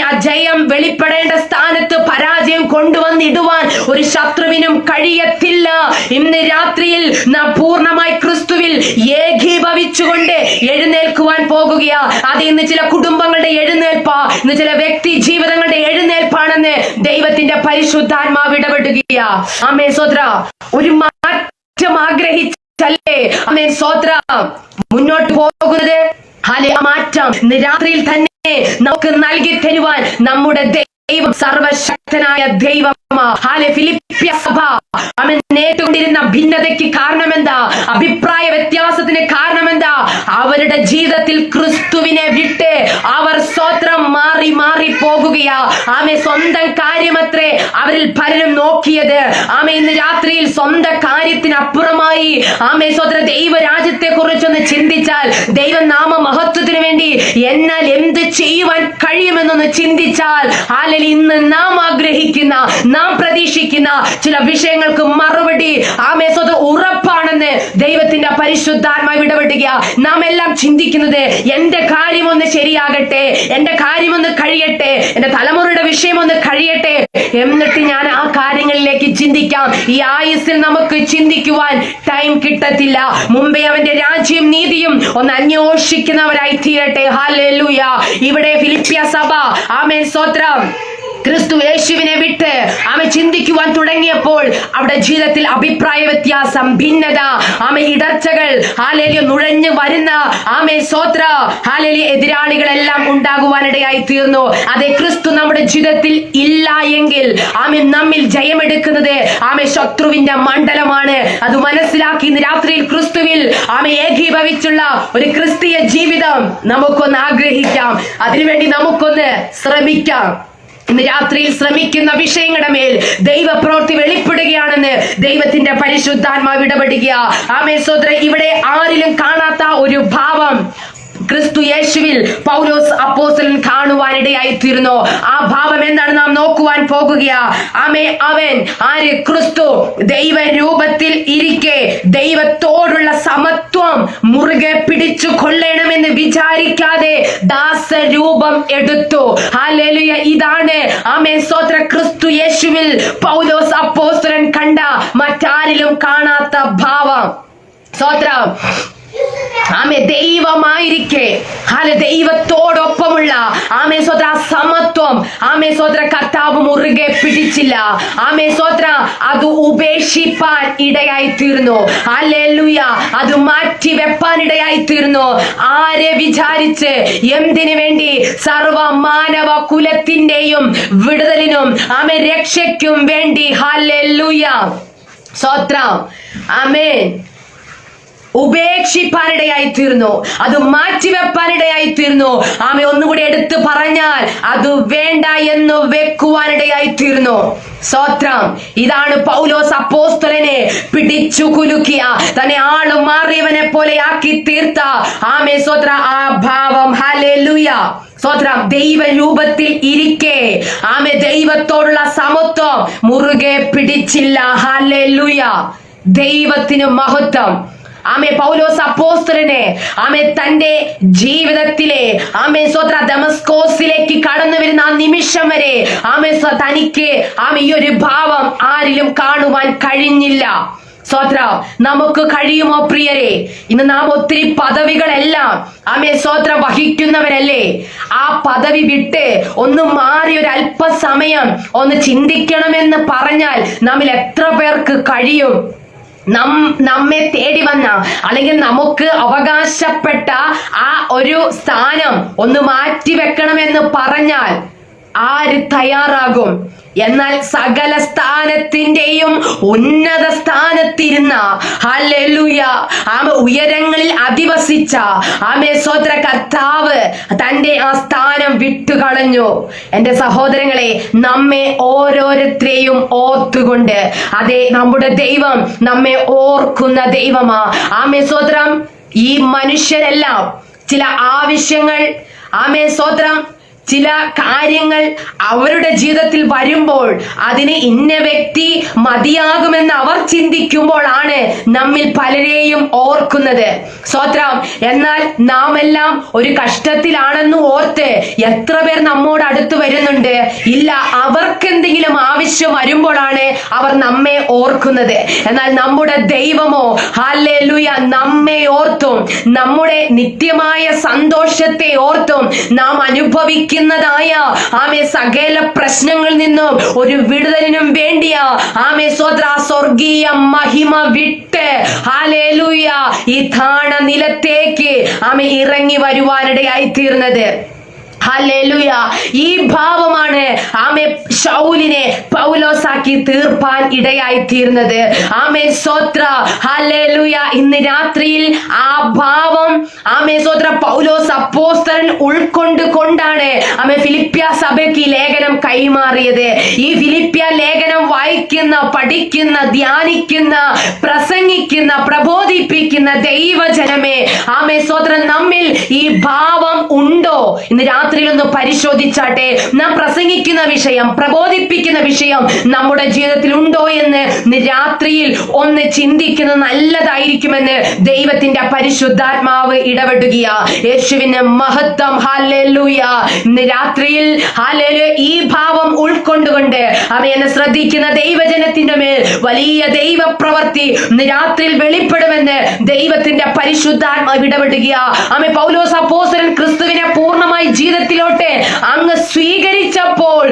ആ ജയം വെളിപ്പെടേണ്ട സ്ഥാനത്ത് പരാജയം കൊണ്ടുവന്നിടുവാൻ ഒരു ശത്രുവിനും കഴിയത്തില്ല. ഇന്ന് രാത്രിയിൽ നാം പൂർണ്ണമായി ക്രിസ്തുവിൽ ഏകീഭവിച്ചുകൊണ്ട് എഴുന്നേൽക്കുവാൻ പോകുകയാ. അത് ഇന്ന് ചില കുടുംബങ്ങളുടെ എഴുന്നേൽപ്പാ, ഇന്ന് ചില വ്യക്തി ജീവിതങ്ങളുടെ എഴുന്നേൽപ്പാണെന്ന് ദൈവത്തിന്റെ പരിശുദ്ധാത്മാവ് ഇടപെടുകയാ. ആമേൻ സ്തോത്രം. ഒരു മാറ്റം ആഗ്രഹിച്ചല്ലേ ആമേൻ സ്തോത്രം മുന്നോട്ട് പോകുന്നത്. മാറ്റം രാത്രിയിൽ തന്നെ നമുക്ക് നൽകി തരുവാൻ നമ്മുടെ ദൈവം സർവശക്തനായ ദൈവമാ. ഫിലിപ്പിയ സഭ നേരിട്ടുകൊണ്ടിരുന്ന ഭിന്നതയ്ക്ക് കാരണമെന്താ? അഭിപ്രായ വ്യത്യാസത്തിന് കാരണമെന്താ? അവരുടെ ജീവിതത്തിൽ ക്രിസ്തുവിനെ വിട്ട് അവർ സ്വത്രം മാറി മാറി പോകുകയാ. സ്വന്തം കാര്യമത്രേ അവരിൽ പലരും നോക്കിയത്. ഇന്ന് രാത്രിയിൽ സ്വന്തം കാര്യത്തിനപ്പുറമായി സ്വത്ര ദൈവരാജ്യത്തെ കുറിച്ചൊന്ന് ചിന്തിച്ചാൽ, ദൈവനാമ മഹത്വത്തിന് വേണ്ടി എന്നാൽ എന്ത് ചെയ്യുവാൻ കഴിയുമെന്നൊന്ന് ചിന്തിച്ചാൽ, ഇന്ന് നാം ആഗ്രഹിക്കുന്ന, നാം പ്രതീക്ഷിക്കുന്ന ചില വിഷയങ്ങൾക്ക് മറുപടി സ്വന്തം ഉറപ്പാണെന്ന് ദൈവത്തിന്റെ പരിശുദ്ധാത്മാവ് ഇടപെടുക. നാം എല്ലാം ചിന്തിക്കുന്നത് എന്റെ കാര്യം ഒന്ന് ശരിയാകട്ടെ, എന്റെ കാര്യം ഒന്ന് കഴിയട്ടെ, എന്റെ തലമുറയുടെ വിഷയം ഒന്ന് കഴിയട്ടെ, എന്നിട്ട് ഞാൻ ആ കാര്യങ്ങളിലേക്ക് ചിന്തിക്കാം. ഈ ആയുസ്സിൽ നമുക്ക് ചിന്തിക്കുവാൻ ടൈം കിട്ടത്തില്ല. മുമ്പേ അവന്റെ രാജ്യം നീതിയും ഒന്ന് അന്വേഷിക്കുന്നവരായി തീരട്ടെ. ഹല്ലേലൂയ. ഇവിടെ ഫിലിപ്പിയ സഭ ആമേൻ സ്തോത്രം ക്രിസ്തു യേശുവിനെ വിട്ട് ചിന്തിക്കുവാൻ തുടങ്ങിയപ്പോൾ അവിടെ ജീവിതത്തിൽ അഭിപ്രായ വ്യത്യാസം, ഭിന്നത, ഇടർച്ചകൾ നുഴഞ്ഞു വരുന്ന സ്തോത്ര എതിരാളികളെല്ലാം ഉണ്ടാകുവാനിടയായി തീർന്നു. അതെ, ക്രിസ്തു നമ്മുടെ ജീവിതത്തിൽ ഇല്ല എങ്കിൽ നമ്മിൽ ജയമെടുക്കുന്നത് ശത്രുവിന്റെ മണ്ഡലമാണ്. അത് മനസ്സിലാക്കി ഇന്ന് രാത്രിയിൽ ക്രിസ്തുവിൽ ഏകീഭവിച്ചുള്ള ഒരു ക്രിസ്തീയ ജീവിതം നമുക്കൊന്ന് ആഗ്രഹിക്കാം. അതിനുവേണ്ടി നമുക്കൊന്ന് ശ്രമിക്കാം. ഇന്ന് രാത്രിയിൽ ശ്രമിക്കുന്ന വിഷയങ്ങളുടെ മേൽ ദൈവപ്രവൃത്തി വെളിപ്പെടുകയാണെന്ന് ദൈവത്തിന്റെ പരിശുദ്ധാത്മാവ് ഇടപെടുക. ആമേൻ സ്തോത്രം. ഇവിടെ ആരിലും കാണാത്ത ഒരു ഭാവം ക്രിസ്തു യേശുവിൽ പൗലോസ് അപ്പോസ്തലൻ കാണുവാനിടയായി തീർന്നു. ആ ഭാവം എന്താണ് നാം നോക്കുവാൻ പോകുകയാ. അവൻ ആര്? ക്രിസ്തു ദൈവരൂപത്തിൽ ഇരിക്കെ ദൈവത്തോടുള്ള സമത്വം മുറുകെ പിടിച്ചു കൊള്ളണമെന്ന് വിചാരിക്കാതെ ദാസരൂപം എടുത്തു. ഹല്ലേലൂയ. ഇതാണ് സ്തോത്ര ക്രിസ്തു യേശുവിൽ പൗലോസ് അപ്പോസ്തലൻ കണ്ട മറ്റാരിലും കാണാത്ത ഭാവം. സ്തോത്രം. ദൈവമായിരിക്കെ ദൈവത്തോടൊപ്പമുള്ള സ്വത്ര സമത്വം സ്വത്ര കർത്താവ് മുറുകെ പിടിച്ചില്ല. സ്വത്ര അത് ഉപേക്ഷിപ്പാൻ ഇടയായി തീർന്നു. ഹല്ലേലൂയ. അത് മാറ്റി വെപ്പാൻ ഇടയായി തീർന്നു. ആരെ വിചാരിച്ച്? എന്തിനു വേണ്ടി? സർവ മാനവ കുലത്തിന്റെയും വിടുതലിനും രക്ഷയ്ക്കും വേണ്ടി. ഹല്ലേലൂയ. സ്തോത്രം. ആമേൻ. ഉപേക്ഷിപ്പാനിടയായി തീർന്നു. അത് മാറ്റിവെപ്പാനിടയായി തീർന്നു. ഒന്നുകൂടി എടുത്തു പറഞ്ഞാൽ അത് വേണ്ട എന്ന് വെക്കുവാനിടയായി തീർന്നു. സ്തോത്രം. ഇതാണ് പൗലോസ് അപ്പോസ്തലനെ പിടിച്ചു കുലുക്കിയ, തന്നെ ആള് മാറിയവനെ പോലെ ആക്കി തീർത്ത സ്തോത്ര ആ ഭാവം. ഹല്ലേലൂയ. സ്തോത്രം. ദൈവരൂപത്തിൽ ഇരിക്കെ ദൈവത്തോടുള്ള സമത്വം മുറുകെ പിടിച്ചില്ല. ഹല്ലേലൂയ. ദൈവത്തിന് മഹത്വം. പൗലോസ് അപ്പോസ്തലനെ തന്റെ ജീവിതത്തിലെ സ്വത്ര ദമസ്കോസിലേക്ക് കടന്നു വരുന്ന ആ നിമിഷം വരെ തനിക്ക് ഈ ഒരു ഭാവം ആരിലും കാണുവാൻ കഴിഞ്ഞില്ല. സ്തോത്രം. നമുക്ക് കഴിയുമോ പ്രിയരെ? ഇന്ന് നാം ഒത്തിരി പദവികളെല്ലാം സ്തോത്രം വഹിക്കുന്നവരല്ലേ? ആ പദവി വിട്ട് ഒന്ന് മാറി ഒരു അല്പസമയം ഒന്ന് ചിന്തിക്കണമെന്ന് പറഞ്ഞാൽ നമ്മിൽ എത്ര പേർക്ക് കഴിയും? നമ്മെ തേടി വന്ന അല്ലെങ്കിൽ നമുക്ക് അവകാശപ്പെട്ട ആ ഒരു സ്ഥാനം ഒന്ന് മാറ്റിവെക്കണമെന്ന് പറഞ്ഞാൽ ആര് തയ്യാറാകും? എന്നാൽ സകല സ്ഥാനത്തിന്റെയും ഉന്നത സ്ഥാനത്തിരുന്ന ഹല്ലേലൂയ ഉയരങ്ങളിൽ അധിവസിച്ച സ്വതന്ത്ര കർത്താവ് തന്റെ ആ സ്ഥാനം വിട്ടുകളഞ്ഞു. എന്റെ സഹോദരങ്ങളെ, നമ്മെ ഓരോരുത്തരെയും ഓർത്തുകൊണ്ട്, അതെ, നമ്മുടെ ദൈവം നമ്മെ ഓർക്കുന്ന ദൈവമാ. സ്വതന്ത്രം ഈ മനുഷ്യരെല്ലാം ചില ആവശ്യങ്ങൾ, സ്വതന്ത്രം ചില കാര്യങ്ങൾ അവരുടെ ജീവിതത്തിൽ വരുമ്പോൾ അതിന് ഇന്ന വ്യക്തി മതിയാകുമെന്ന് അവർ ചിന്തിക്കുമ്പോഴാണ് നമ്മിൽ പലരെയും ഓർക്കുന്നത്. സ്തോത്രം. എന്നാൽ നാം എല്ലാം ഒരു കഷ്ടത്തിലാണെന്ന് ഓർത്ത് എത്ര പേർ നമ്മോട് അടുത്ത് വരുന്നുണ്ട്? ഇല്ല, അവർക്കെന്തെങ്കിലും ആവശ്യം വരുമ്പോഴാണ് അവർ നമ്മെ ഓർക്കുന്നത്. എന്നാൽ നമ്മുടെ ദൈവമോ ഹല്ലേലൂയ നമ്മെ ഓർത്തും നമ്മുടെ നിത്യമായ സന്തോഷത്തെ ഓർത്തും നാം അനുഭവിക്കുന്ന സകല പ്രശ്നങ്ങളിൽ നിന്നും ഒരു വിടുതലിനും വേണ്ടിയ സ്വർഗീയ മഹിമ വിട്ട് ഹല്ലേലൂയ ഈ താണ നിലത്തേക്ക് ഇറങ്ങി വരുവാനിടയായി തീർന്നത്. ഹല്ലേലൂയ. ഈ ഭാവമാണ് ശൗലിനെ പൗലോസാക്കി തീർപ്പാൻ ഇടയായി തീർന്നത്. സ്തോത്ര. ഹല്ലേലൂയ. ഇന്ന് രാത്രിയിൽ ആ ഭാവം സ്തോത്ര പൗലോസ് അപ്പോസ്തലൻ ഉൾക്കൊണ്ടാണ് ഫിലിപ്പിയ സഭയ്ക്ക് ലേഖനം കൈമാറിയത്. ഈ ഫിലിപ്പിയ ലേഖനം വായിക്കുന്ന, പഠിക്കുന്ന, ധ്യാനിക്കുന്ന, പ്രസംഗിക്കുന്ന, പ്രബോധിപ്പിക്കുന്ന ദൈവജനമേ, സ്തോത്ര, നമ്മിൽ ഈ ഭാവം ഉണ്ടോ? ഇന്ന് രാത്രിയിലൊന്ന് പരിശോധിച്ചാട്ടെ. നാം പ്രസംഗിക്കുന്ന വിഷയം, പ്രബോധിപ്പിക്കുന്ന വിഷയം നമ്മുടെ ജീവിതത്തിൽ ഉണ്ടോ എന്ന് രാത്രിയിൽ ഒന്ന് ചിന്തിക്കുന്നത് നല്ലതായിരിക്കുമെന്ന് ദൈവത്തിന്റെ പരിശുദ്ധാത്മാവ് ഇടപെടുകയാ. യേശുവിന് മഹത്വം. ഹല്ലേലൂയ. ഇന്ന് രാത്രിയിൽ ഹല്ലേലൂയ ഈ ഭാവം ഉൾക്കൊണ്ടുകൊണ്ട് എന്നെ ശ്രദ്ധിക്കുന്ന ദൈവജനത്തിന്റെ മേൽ വലിയ ദൈവപ്രവൃത്തി ഇന്ന് രാത്രിയിൽ വെളിപ്പെടുമെന്ന് ദൈവത്തിന്റെ പരിശുദ്ധാത്മാവ് ഇടപെടുകയാ. പൗലോസ് അപ്പോസ്തലൻ ക്രിസ്തുവിനെ പൂർണ്ണമായി ജീവിതത്തിലോട്ട് അങ്ങ് സ്വീകരിച്ചപ്പോൾ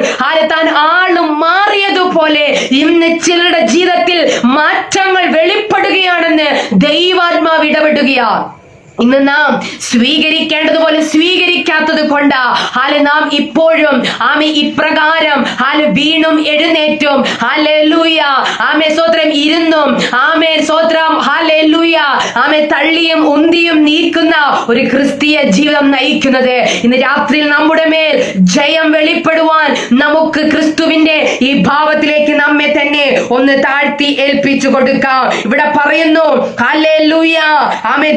താൻ ആളും മാറിയതുപോലെ ഇന്ന് ചിലരുടെ ജീവിതത്തിൽ മാറ്റങ്ങൾ വെളിപ്പെടുകയാണെന്ന് ദൈവാത്മാവ് ഇടപെടുകയാ. ഇന്ന് നാം സ്വീകരിക്കേണ്ടതുപോലെ സ്വീകരിക്കാത്തത് കൊണ്ട് നാം ഇപ്പോഴും ഇപ്രകാരം വീണും എഴുന്നേറ്റും ഹല്ലേലൂയ സ്തോത്രം ഇരുന്നും സ്തോത്രം ഹല്ലേലൂയ തള്ളിയും ഉന്തിയും നീക്കുന്ന ഒരു ക്രിസ്തീയ ജീവിതം നയിക്കുന്നത്. ഇന്ന് രാത്രിയിൽ നമ്മുടെ മേൽ ജയം വെളിപ്പെടുവാൻ നമുക്ക് ക്രിസ്തുവിന്റെ ഈ ഭാവത്തിലേക്ക് നമ്മെ തന്നെ ഒന്ന് താഴ്ത്തി ഏൽപ്പിച്ചു കൊടുക്കാം. ഇവിടെ പറയുന്നു ഹല്ലേലൂയ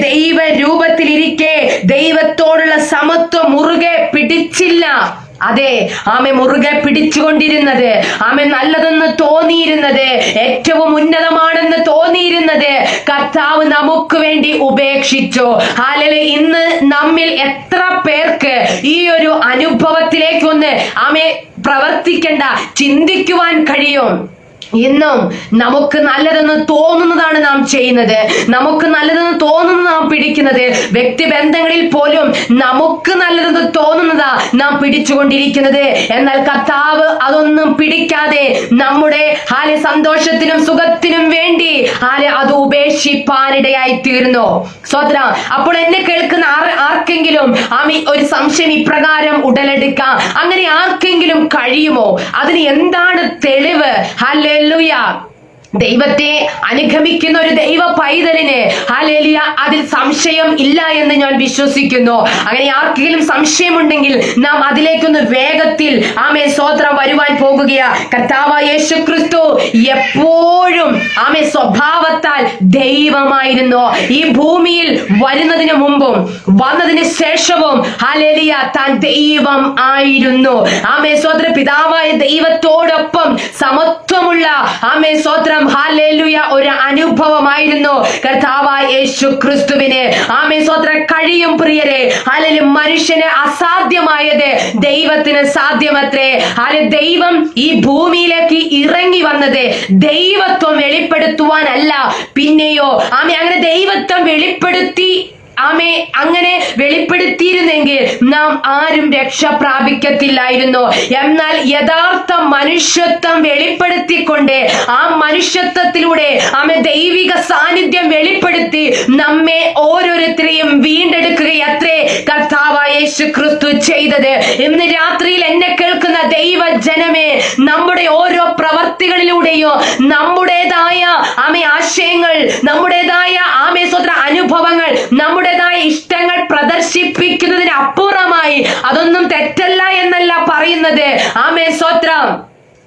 ദൈവ രൂപത്തിലിരിക്കെ ദൈവത്തോടുള്ള സമത്വം മുറുകെ പിടിച്ചില്ല. അതെ, മുറുകെ പിടിച്ചുകൊണ്ടിരുന്നത്, നല്ലതെന്ന് തോന്നിയിരുന്നത്, ഏറ്റവും ഉന്നതമാണെന്ന് തോന്നിയിരുന്നത് കർത്താവ് നമുക്ക് വേണ്ടി ഉപേക്ഷിച്ചു. ഇന്ന് നമ്മിൽ എത്ര പേർക്ക് ഈ ഒരു അനുഭവത്തിലേക്കൊന്ന് പ്രവർത്തിക്കേണ്ട, ചിന്തിക്കുവാൻ കഴിയും? ഇന്നും നമുക്ക് നല്ലതെന്ന് തോന്നുന്നതാണ് നാം ചെയ്യുന്നത്, നമുക്ക് നല്ലതെന്ന് തോന്നുന്നത് നാം പിടിക്കുന്നത്. വ്യക്തിബന്ധങ്ങളിൽ പോലും നമുക്ക് നല്ലതെന്ന് തോന്നുന്നതാ നാം പിടിച്ചുകൊണ്ടിരിക്കുന്നത്. എന്നാൽ കർത്താവ് അതൊന്നും പിടിക്കാതെ നമ്മുടെ സന്തോഷത്തിനും സുഖത്തിനും വേണ്ടി അത് ഉപേക്ഷിപ്പാനിടയായി തീർന്നു. സ്വതന്ത്രം. അപ്പോൾ എന്നെ കേൾക്കുന്ന ആർക്കെങ്കിലും ഒരു സംശയം ഇപ്രകാരം ഉടലെടുക്കാം, അങ്ങനെ ആർക്കെങ്കിലും കഴിയുമോ? അതിന് എന്താണ് തെളിവ്? ഹല്ലേലൂയ. ദൈവത്തെ അനുഗമിക്കുന്ന ഒരു ദൈവ പൈതലിന് ഹല്ലേലൂയ അതിൽ സംശയം ഇല്ല എന്ന് ഞാൻ വിശ്വസിക്കുന്നു. അങ്ങനെ ആർക്കെങ്കിലും സംശയമുണ്ടെങ്കിൽ നാം അതിലേക്കൊന്ന് വേഗത്തിൽ സ്തോത്രം വരുവാൻ പോകുകയാ. കർത്താവായ യേശു ക്രിസ്തു എപ്പോഴും സ്വഭാവത്താൽ ദൈവമായിരുന്നു. ഈ ഭൂമിയിൽ വരുന്നതിന് മുമ്പും വന്നതിന് ശേഷവും ഹല്ലേലൂയ താൻ ദൈവം ആയിരുന്നു. സ്തോത്ര. പിതാവായ ദൈവത്തോടൊപ്പം സമത്വമുള്ള സ്തോത്രം ഹല്ലേലൂയ ഒരു അനുഭവമായിരുന്നു കർത്താവായ യേശു ക്രിസ്തുവിന്. സ്തോത്രം. കഴിയും പ്രിയരെ. ഹല്ലേലൂയ. മനുഷ്യന് അസാധ്യമായത് ദൈവത്തിന് സാധ്യമത്രേ. ദൈവം ഈ ഭൂമിയിലേക്ക് ഇറങ്ങി വന്നത് ദൈവത്വം വെളിപ്പെടുത്തുവാനല്ല, പിന്നെയോ അങ്ങനെ ദൈവത്വം വെളിപ്പെടുത്തി അങ്ങനെ വെളിപ്പെടുത്തിയിരുന്നെങ്കിൽ നാം ആരും രക്ഷ പ്രാപിക്കത്തില്ലായിരുന്നു. എന്നാൽ യഥാർത്ഥ മനുഷ്യത്വം വെളിപ്പെടുത്തിക്കൊണ്ട് ആ മനുഷ്യത്വത്തിലൂടെ ദൈവിക സാന്നിധ്യം വെളിപ്പെടുത്തി നമ്മെ ഓരോരുത്തരെയും വീണ്ടെടുക്കുകയത്രേ കർത്താവായ യേശു ക്രിസ്തു ചെയ്തത്. ഇന്ന് രാത്രിയിൽ എന്നെ കേൾക്കുന്ന ദൈവജനമേ, നമ്മുടെ ഓരോ പ്രവർത്തികളിലൂടെയോ നമ്മുടേതായ ആശയങ്ങൾ, നമ്മുടേതായ അനുഭവങ്ങൾ, നമ്മുടേതായ ഇഷ്ടങ്ങൾ പ്രദർശിപ്പിക്കുന്നതിന് അപ്പുറമായി, അതൊന്നും തെറ്റല്ല എന്നല്ല പറയുന്നത്, സ്തോത്രം,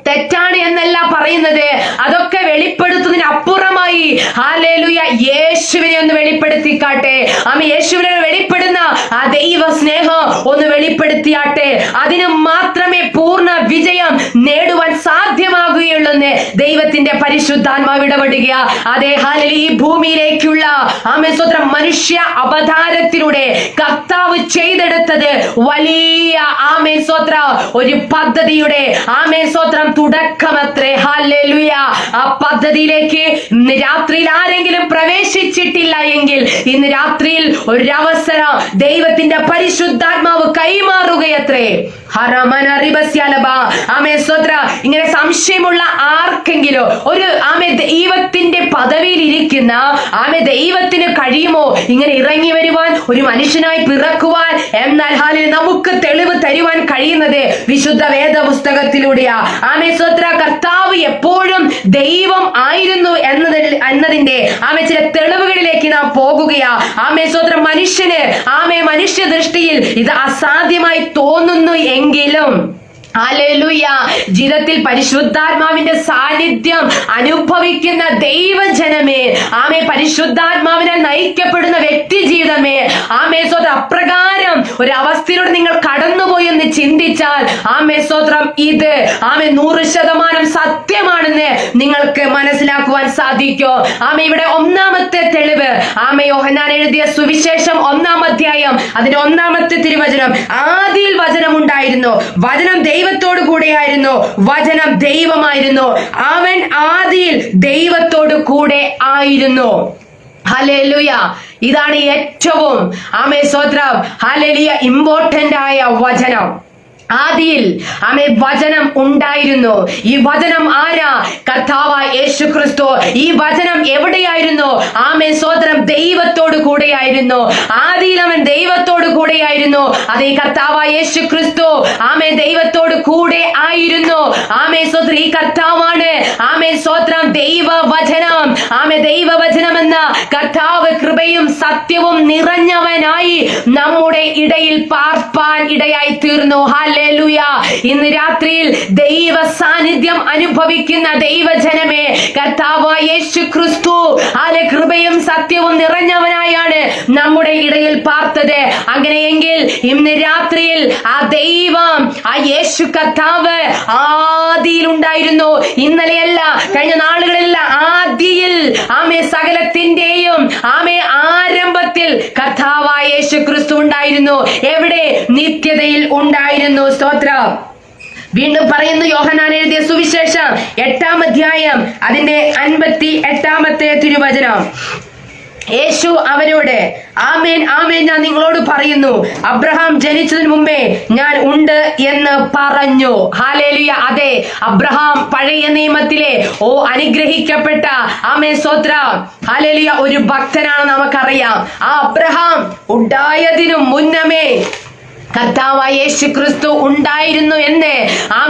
തെറ്റാണ് എന്നല്ല പറയുന്നത്, അതൊക്കെ വെളിപ്പെടുത്തുന്നതിന് അപ്പുറമായി ഹല്ലേലൂയ യേശുവിനെ ഒന്ന് വെളിപ്പെടുത്തിക്കാട്ടെ. യേശുവിനെ വെളിപ്പെടുന്ന ആ ദൈവ സ്നേഹം ഒന്ന് വെളിപ്പെടുത്തിയാട്ടെ. അതിന് മാത്രമേ പൂർണ്ണ വിജയം നേടുവാൻ സാധ്യമാകുകയുള്ളെന്ന് ദൈവത്തിന്റെ പരിശുദ്ധാത്മാവ് ഇടപെടുക. അതേ ഹല്ലേലൂയ, ഈ ഭൂമിയിലേക്കുള്ള സ്തോത്രം മനുഷ്യ അവതാരത്തിലൂടെ കർത്താവ് ചെയ്തെടുത്തത് വലിയ സ്തോത്രം ഒരു പദ്ധതിയുടെ സ്തോത്രം തുടക്കമത്രേ. ഹല്ലേലൂയ. ആ പദ്ധതിയിലേക്ക് ഇന്ന് രാത്രിയിൽ ആരെങ്കിലും പ്രവേശിച്ചിട്ടില്ല എങ്കിൽ ഇന്ന് രാത്രിയിൽ ഒരവസരം ദൈവത്തിന്റെ പരിശുദ്ധാത്മാവ് കൈമാറുകയത്രേ. ഇങ്ങനെ സംശയമുള്ള ആർക്കെങ്കിലും ഒരു ദൈവത്തിന്റെ പദവിയിൽ ഇരിക്കുന്ന ദൈവത്തിന് കഴിയുമോ ഇങ്ങനെ ഇറങ്ങി വരുവാൻ, ഒരു മനുഷ്യനായി പിറക്കുവാൻ? എന്നാൽ നമുക്ക് തെളിവ് തരുവാൻ കഴിയുന്നത് വിശുദ്ധ വേദപുസ്തകത്തിലൂടെയാ. കർത്താവ് എപ്പോഴും ദൈവം ആയിരുന്നു എന്നതിന്റെ ചില തെളിവുകളിലേക്ക് നാം പോകുകയാ. മനുഷ്യന് മനുഷ്യ ദൃഷ്ടിയിൽ ഇത് അസാധ്യമായി തോന്നുന്നു എങ്കിലും ഹല്ലേലൂയ, ജീവിതത്തിൽ പരിശുദ്ധാത്മാവിന്റെ സാന്നിധ്യം അനുഭവിക്കുന്ന ദൈവജനമേ, പരിശുദ്ധാത്മാവിനാൽ നയിക്കപ്പെടുന്ന വ്യക്തി ജീവിതമേ, സ്വതന്ത്രം അപ്രകാരം ഒരു അവസ്ഥയിലൂടെ നിങ്ങൾ കടന്നുപോയി എന്ന് ചിന്തിച്ചാൽ സ്വതന്ത്രം ഇത് 100% സത്യമാണെന്ന് നിങ്ങൾക്ക് മനസ്സിലാക്കുവാൻ സാധിക്കും. ഇവിടെ ഒന്നാമത്തെ തെളിവ് യോഹന്നാൻ എഴുതിയ സുവിശേഷം 1-ാം അധ്യായം അതിന്റെ 1-ാമത്തെ തിരുവചനം, ആദിയിൽ വചനം ഉണ്ടായിരുന്നു, വചനം ദൈവത്തോടു കൂടെയായിരുന്നു, വചനം ദൈവമായിരുന്നു, അവൻ ആദിയിൽ ദൈവത്തോടു കൂടെ ആയിരുന്നു. ഹല്ലേലൂയ. ഇതാണ് ഏറ്റവും സ്തോത്രം ഹല്ലേലൂയ ഇമ്പോർട്ടന്റ് ആയ വചനം. ആദിയിൽ വചനം ഉണ്ടായിരുന്നു. ഈ വചനം ആരാ? കർത്താവായ യേശു ക്രിസ്തു. ഈ വചനം എവിടെയായിരുന്നു? സ്തോത്രം ദൈവത്തോട് കൂടെയായിരുന്നു. ആദിയിൽ അവൻ ദൈവത്തോട് കൂടെയായിരുന്നു. അതേ കർത്താവായ യേശു ക്രിസ്തു ദൈവത്തോട് കൂടെ ആയിരുന്നു. സ്തോത്രം ഈ കർത്താവാണ് സ്തോത്രം ദൈവവചനം. ദൈവവചനം എന്ന കർത്താവ് കൃപയും സത്യവും നിറഞ്ഞവനായി നമ്മുടെ ഇടയിൽ പാർപ്പാൻ ഇടയായി തീർന്നു. ഹല്ലേലൂയ. ഇന്ന് രാത്രിയിൽ ദൈവ സാന്നിധ്യം അനുഭവിക്കുന്ന ദൈവജനമേ, കർത്താവായ യേശു ക്രിസ്തു കൃപയും സത്യവും നിറഞ്ഞവനായാണ് നമ്മുടെ ഇടയിൽ പാർത്തത്. അങ്ങനെയെങ്കിൽ ഇന്ന് രാത്രിയിൽ ആ ദൈവം, ആ യേശു കർത്താവ് ആദിയിൽ ഉണ്ടായിരുന്നു. ഇന്നലെയല്ല, കഴിഞ്ഞ നാളുകളിലല്ല, ആദിയിൽ സകലത്തിന്റെയും ആരംഭത്തിൽ കർത്താവായ യേശു ക്രിസ്തു ഉണ്ടായിരുന്നു. എവിടെ? നിത്യതയിൽ ഉണ്ടായിരുന്നു. സ്തോത്രം. വീണ്ടും പറയുന്നു യോഹന്നാൻ എഴുതിയ സുവിശേഷം 8-ാം അധ്യായം അതിന്റെ 58-ാമത്തെ തിരുവചനം. യേശു അവരോട്, ആമേൻ ആമേൻ ഞാൻ നിങ്ങളോട് പറയുന്നു, അബ്രഹാം ജനിച്ചതിന് മുമ്പേ ഞാൻ ഉണ്ട് എന്ന് പറഞ്ഞു. ഹല്ലേലൂയ. അതെ, അബ്രഹാം പഴയ നിയമത്തിലെ അനുഗ്രഹിക്കപ്പെട്ട സ്തോത്രം ഹല്ലേലൂയ ഒരു ഭക്തനാണ്, നമുക്കറിയാം. ആ അബ്രഹാം ഉണ്ടായതിനു മുന്നമേ കർത്താവായ യേശു ക്രിസ്തു ഉണ്ടായിരുന്നു എന്ന്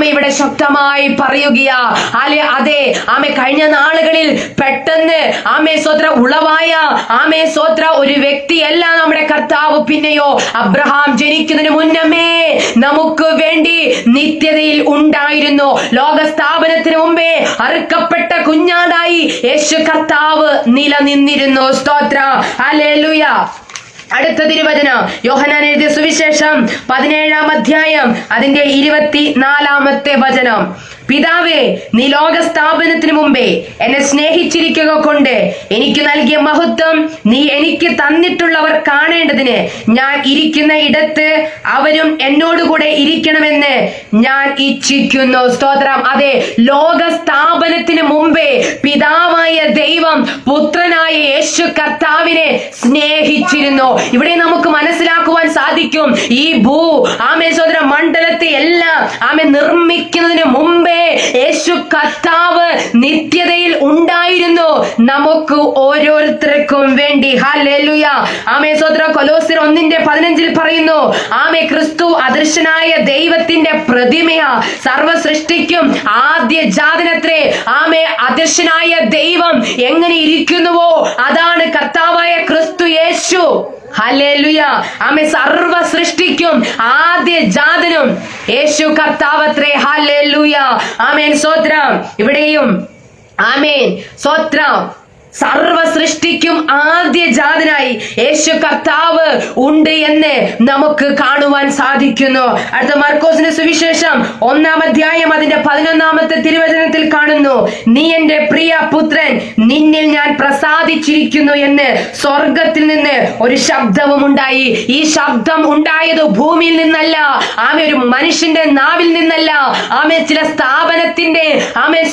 ഇവിടെ ശക്തമായി പറയുകയാ. അതെ, കഴിഞ്ഞ നാളുകളിൽ പെട്ടെന്ന് സ്തോത്ര ഉളവായ സ്തോത്ര ഒരു വ്യക്തിയല്ല നമ്മുടെ കർത്താവ്. പിന്നെയോ അബ്രഹാം ജനിക്കുന്നതിന് മുന്നമേ നമുക്ക് വേണ്ടി നിത്യതയിൽ ഉണ്ടായിരുന്നു. ലോകസ്ഥാപനത്തിന് മുമ്പേ അറുക്കപ്പെട്ട കുഞ്ഞാടായി യേശു കർത്താവ് നിലനിന്നിരുന്നു. സ്തോത്രം. ഹല്ലേലൂയ. അടുത്ത തിരുവചനം യോഹന്നാൻ എഴുതിയ സുവിശേഷം 17-ാം അധ്യായം അതിന്റെ 24-ാമത്തെ വചനം. പിതാവേ, നീ ലോകസ്ഥാപനത്തിന് മുമ്പേ എന്നെ സ്നേഹിച്ചിരിക്കുക കൊണ്ട് എനിക്ക് നൽകിയ മഹത്വം നീ എനിക്ക് തന്നിട്ടുള്ളവർ കാണേണ്ടതിന് ഞാൻ ഇരിക്കുന്ന ഇടത്ത് അവരും എന്നോടുകൂടെ ഇരിക്കണമെന്ന് ഞാൻ ഇച്ഛിക്കുന്നു. സ്തോത്രം. അതെ, ലോകസ്ഥാപനത്തിന് മുമ്പേ പിതാവായ ദൈവം പുത്രനായ യേശു കർത്താവിനെ സ്നേഹിച്ചിരുന്നു. ഇവിടെ നമുക്ക് മനസ്സിലാക്കുവാൻ സാധിക്കും, ഈ സഹോദര മണ്ഡലത്തെ എല്ലാം നിർമ്മിക്കുന്നതിന് മുമ്പേ യേശു കർത്താവ് നിത്യതയിൽ ഉണ്ടായിരുന്നു നമുക്ക് ഓരോരുത്തർക്കും വേണ്ടി. ഹല്ലേലൂയ. സഹോദര കൊലോസ്യർ 1:15 പറയുന്നു, ക്രിസ്തു അദൃശ്യനായ ദൈവത്തിന്റെ പ്രതിമയാ, സർവ സൃഷ്ടിക്കും ആദ്യ ജാതനത്രേ. അദൃശ്യനായ ദൈവം എങ്ങനെ ഇരിക്കുന്നുവോ അതാണ് കർത്താവായ ക്രിസ്തു യേശു. ഹല്ലേലൂയ. സർവ സൃഷ്ടിക്കും ആദ്യ ജാതനും യേശു കർത്താവത്രേ. ഹല്ലേലൂയ. സ്തോത്രം. ഇവിടെയും സ്തോത്രം. സർവ സൃഷ്ടിക്കും ആദ്യ ജാതനായി യേശു കർത്താവ് ഉണ്ട് എന്ന് നമുക്ക് കാണുവാൻ സാധിക്കുന്നു. അടുത്ത മർക്കോസിന്റെ സുവിശേഷം 1-ാം അധ്യായം അതിന്റെ 11-ാമത്തെ തിരുവചനത്തിൽ കാണുന്നു, നീ എന്റെ പ്രിയ പുത്രൻ, നിന്നിൽ ഞാൻ പ്രസാദിച്ചിരിക്കുന്നു എന്ന് സ്വർഗത്തിൽ നിന്ന് ഒരു ശബ്ദവും ഉണ്ടായി. ഈ ശബ്ദം ഉണ്ടായത് ഭൂമിയിൽ നിന്നല്ല, ഒരു മനുഷ്യന്റെ നാവിൽ നിന്നല്ല, ചില സ്ഥാപനത്തിന്റെ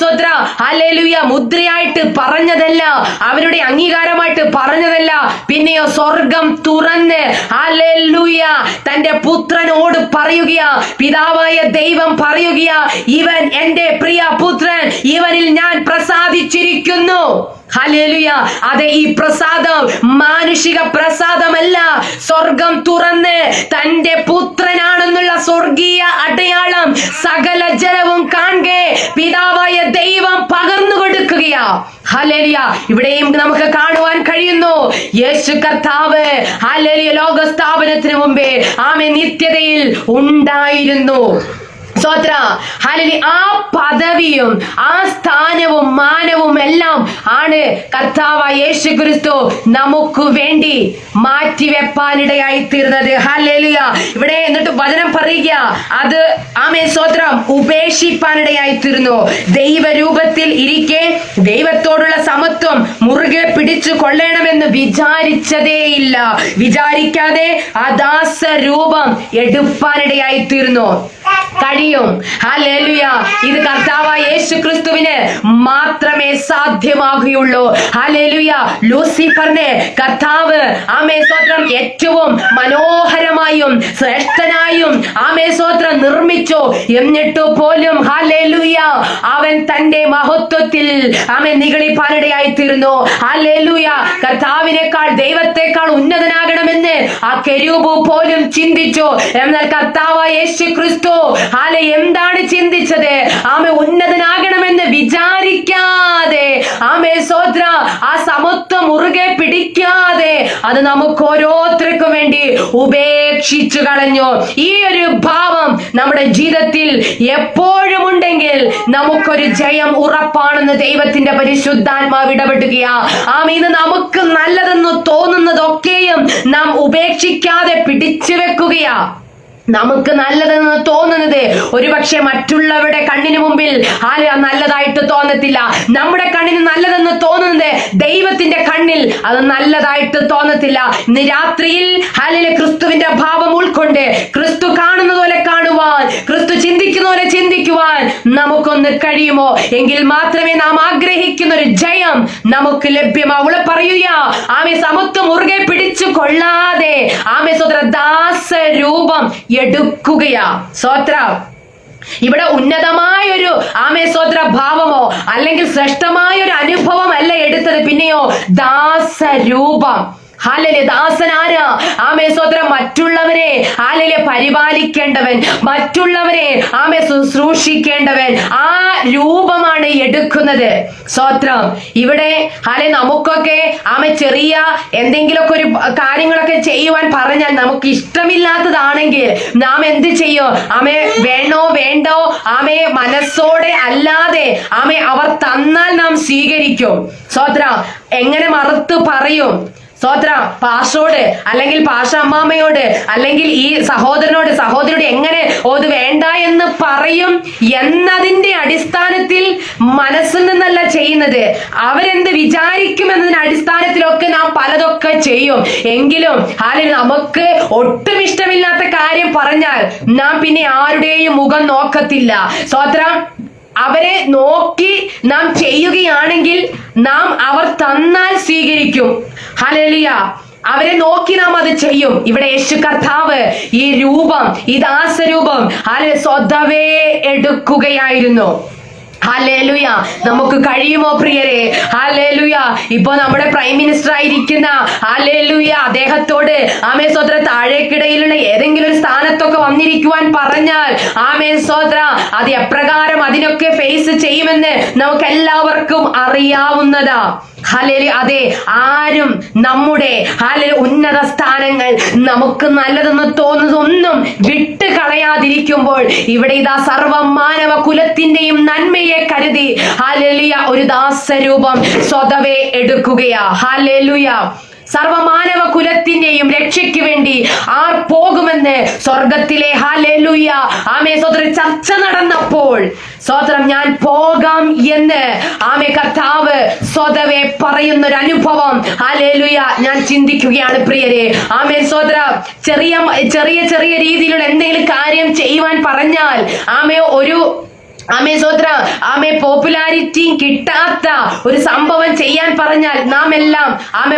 സ്വത്ര ഹല്ലേലൂയ മുദ്രയായിട്ട് പറഞ്ഞതല്ല, അവരുടെ അംഗീകാരമായിട്ട് പറഞ്ഞതല്ല, പിന്നെയോ സ്വർഗം തുറന്ന് ഹല്ലേലൂയ തന്റെ പുത്രനോട് പറയുകയാ. പിതാവായ ദൈവം പറയുകയാ, ഇവൻ എന്റെ പ്രിയ പുത്രൻ, ഇവനിൽ ഞാൻ പ്രസാദിച്ചിരിക്കുന്നു. ഹല്ലേലൂയ. അതെ, ഈ പ്രസാദം മാനുഷിക പ്രസാദമല്ല, സ്വർഗം തുറന്ന് തന്റെ പുത്രനാണെന്നുള്ള സ്വർഗീയ അടയാളം സകല ജനവും കാണെ പിതാവായ ദൈവം പകർന്നു കൊടുക്കുകയാ. ഹല്ലേലൂയ. ഇവിടെയും നമുക്ക് കാണുവാൻ കഴിയുന്നു, യേശു കർത്താവ് ഹല്ലേലൂയ ലോകസ്ഥാപനത്തിന് മുമ്പേ നിത്യതയിൽ ഉണ്ടായിരുന്നു. സ്തോത്ര. ഹല്ലേലൂയ. ആ പദവിയും ആ സ്ഥാനവും മാനവും എല്ലാം ആണ് കർത്താവായ യേശു ക്രിസ്തു നമുക്ക് വേണ്ടി മാറ്റിവെപ്പാനിടയായി തീർന്നത്. ഹല്ലേലൂയ. ഇവിടെ എന്നിട്ട് വചനം പറയുക, അത് സ്തോത്രം ഉപേക്ഷിപ്പാനിടയായി തീർന്നു. ദൈവരൂപത്തിൽ ഇരിക്കെ ദൈവത്തോടുള്ള സമത്വം മുറുകെ പിടിച്ചു കൊള്ളണമെന്ന് വിചാരിച്ചതേയില്ല. വിചാരിക്കാതെ ആ ദാസരൂപം എടുപ്പാനിടയായി തീർന്നു. കഴിയും. ഹല്ലേലൂയ. ഇത് കർത്താവായ യേശു ക്രിസ്തുവിന് മാത്രമേ സാധ്യമാകുകയുള്ളൂ. ഹല്ലേലൂയ. ലൂസിഫറിനെ കർത്താവ് സ്തോത്രം ഏറ്റവും മനോഹരമായും ശ്രേഷ്ഠനായും സ്തോത്രം നിർമ്മിച്ചു. എന്നിട്ടു പോലും ഹല്ലേലൂയ അവൻ തന്റെ മഹത്വത്തിൽ നിഗളിപ്പാനിടയായി തീർന്നു. ഹല്ലേലൂയ. കർത്താവിനേക്കാൾ ദൈവത്തെക്കാൾ ഉന്നതനാകണമെന്ന് ആ കെരൂബ് പോലും ചിന്തിച്ചു. എന്നാൽ കർത്താവായ യേശു ക്രിസ്തു എന്താണ് ചിന്തിച്ചത്? ഉന്നതനാകണമെന്ന് വിചാരിക്കാതെ സ്തോത്ര ആ സമത്വം മുറുകെ പിടിക്കാതെ അത് നമുക്ക് ഓരോരുത്തർക്കും വേണ്ടി ഉപേക്ഷിച്ചു കളഞ്ഞു. ഈ ഒരു ഭാവം നമ്മുടെ ജീവിതത്തിൽ എപ്പോഴും ഉണ്ടെങ്കിൽ നമുക്കൊരു ജയം ഉറപ്പാണെന്ന് ദൈവത്തിന്റെ പരിശുദ്ധാത്മാവ് ഇടപെടുകയാ. ഇത് നമുക്ക് നല്ലതെന്ന് തോന്നുന്നതൊക്കെയും നാം ഉപേക്ഷിക്കാതെ പിടിച്ചു വെക്കുകയാ. നമുക്ക് നല്ലതെന്ന് തോന്നുന്നത് ഒരുപക്ഷെ മറ്റുള്ളവരുടെ കണ്ണിന് മുമ്പിൽ നല്ലതായിട്ട് തോന്നത്തില്ല. നമ്മുടെ കണ്ണിന് നല്ലതെന്ന് തോന്നുന്നത് ദൈവത്തിന്റെ കണ്ണിൽ അത് നല്ലതായിട്ട് തോന്നത്തില്ല. ഇന്ന് രാത്രിയിൽ ക്രിസ്തുവിന്റെ ഭാവം ഉൾക്കൊണ്ട് ക്രിസ്തു കാണുന്നത് പോലെ കാണുവാൻ, ക്രിസ്തു ചിന്തിക്കുന്ന പോലെ ചിന്തിക്കുവാൻ നമുക്കൊന്ന് കഴിയുമോ? എങ്കിൽ മാത്രമേ നാം ആഗ്രഹിക്കുന്ന ഒരു ജയം നമുക്ക് ലഭ്യമാവുള്ളൂ. പറയുക സമത്വം മുറുകെ പിടിച്ചു കൊള്ളാതെ ദാസരൂപം എടുക്കുകയാ. സ്തോത്രം. ഇവിടെ ഉന്നതമായൊരു സ്തോത്ര ഭാവമോ അല്ലെങ്കിൽ ശ്രേഷ്ഠമായൊരു അനുഭവം അല്ല എടുത്തത്, പിന്നെയോ ദാസരൂപം. ദാസനാരാ? സ്തോത്രം. മറ്റുള്ളവരെ പരിപാലിക്കേണ്ടവൻ, മറ്റുള്ളവരെ ശുശ്രൂഷിക്കേണ്ടവൻ, ആ രൂപമാണ് എടുക്കുന്നത്. സ്തോത്രം. ഇവിടെ നമുക്കൊക്കെ ചെറിയ എന്തെങ്കിലുമൊക്കെ ഒരു കാര്യങ്ങളൊക്കെ ചെയ്യുവാൻ പറഞ്ഞാൽ നമുക്ക് ഇഷ്ടമില്ലാത്തതാണെങ്കിൽ നാം എന്ത് ചെയ്യും? വേണോ വേണ്ടോ മനസ്സോടെ അല്ലാതെ അവർ തന്നാൽ നാം സ്വീകരിക്കും. സ്തോത്രം. എങ്ങനെ മറുത്ത് പറയും? സ്വോത്രം പാഷോട് അല്ലെങ്കിൽ പാഷ അമ്മാമ്മയോട് അല്ലെങ്കിൽ ഈ സഹോദരനോട് എങ്ങനെ ഇത് വേണ്ട എന്ന് പറയും എന്നതിന്റെ അടിസ്ഥാനത്തിൽ മനസ്സിൽ നിന്നല്ല ചെയ്യുന്നത്. അവരെന്ത് വിചാരിക്കുമെന്നതിന്റെ അടിസ്ഥാനത്തിലൊക്കെ നാം പലതൊക്കെ ചെയ്യും. എങ്കിലും നമുക്ക് ഒട്ടും ഇഷ്ടമില്ലാത്ത കാര്യം പറഞ്ഞാൽ നാം പിന്നെ ആരുടെയും മുഖം നോക്കത്തില്ല. സ്വോത്രം അവരെ നോക്കി നാം ചെയ്യുകയാണെങ്കിൽ നാം അവർ തന്നാൽ സ്വീകരിക്കും. ഹല്ലേലൂയ. അവരെ നോക്കി നാം അത് ചെയ്യും. ഇവിടെ യേശു കർത്താവ് ഈ രൂപം, ഈ ദാസരൂപം സ്വതവേ എടുക്കുകയായിരുന്നു. ഹല്ലേലൂയ. നമുക്ക് കഴിയുമോ പ്രിയരെ? ഹല്ലേലൂയ. ഇപ്പൊ നമ്മുടെ പ്രൈം മിനിസ്റ്റർ ആയിരിക്കുന്ന ഹല്ലേലൂയ അദ്ദേഹത്തോട് ആമേ സ്തോത്ര താഴേക്കിടയിലുള്ള ഏതെങ്കിലും ഒരു സ്ഥാനത്തൊക്കെ വന്നിരിക്കുവാൻ പറഞ്ഞാൽ ആമേ സ്തോത്ര അത് എപ്രകാരം അതിനൊക്കെ ഫേസ് ചെയ്യുമെന്ന് നമുക്ക് എല്ലാവർക്കും അറിയാവുന്നതാ. ഹല്ലേലൂയ. അതെ, ആരും നമ്മുടെ ഉന്നത സ്ഥാനങ്ങൾ നമുക്ക് നല്ലതെന്ന് തോന്നുന്നതൊന്നും വിട്ട് കളയാതിരിക്കുമ്പോൾ ഇവിടെ ഇതാ സർവ മാനവ കുലത്തിന്റെയും നന്മയെ കരുതി ഹല്ലേലൂയ ഒരു ദാസരൂപം സ്വതവേ എടുക്കുകയാ. ഹല്ലേലൂയ. സർവമാനവ കുലത്തിന്റെയും രക്ഷയ്ക്ക് വേണ്ടി ആർ പോകുമെന്ന് സ്വർഗത്തിലെ ഹല്ലേലൂയ ആമേ സ്തോത്രം ചർച്ച നടന്നപ്പോൾ സ്തോത്രം ഞാൻ പോകാം എന്ന് ആമേ കർത്താവ് സ്വതവേ പറയുന്ന ഒരു അനുഭവം ഹല്ലേലൂയ ഞാൻ ചിന്തിക്കുകയാണ് പ്രിയരെ. ആമേ സ്തോത്രം ചെറിയ രീതിയിലുള്ള എന്തെങ്കിലും കാര്യം ചെയ്യുവാൻ പറഞ്ഞാൽ ആമേ സ്തോത്ര പോപ്പുലാരിറ്റി കിട്ടാത്ത ഒരു സംഭവം ചെയ്യാൻ പറഞ്ഞാൽ നാം എല്ലാം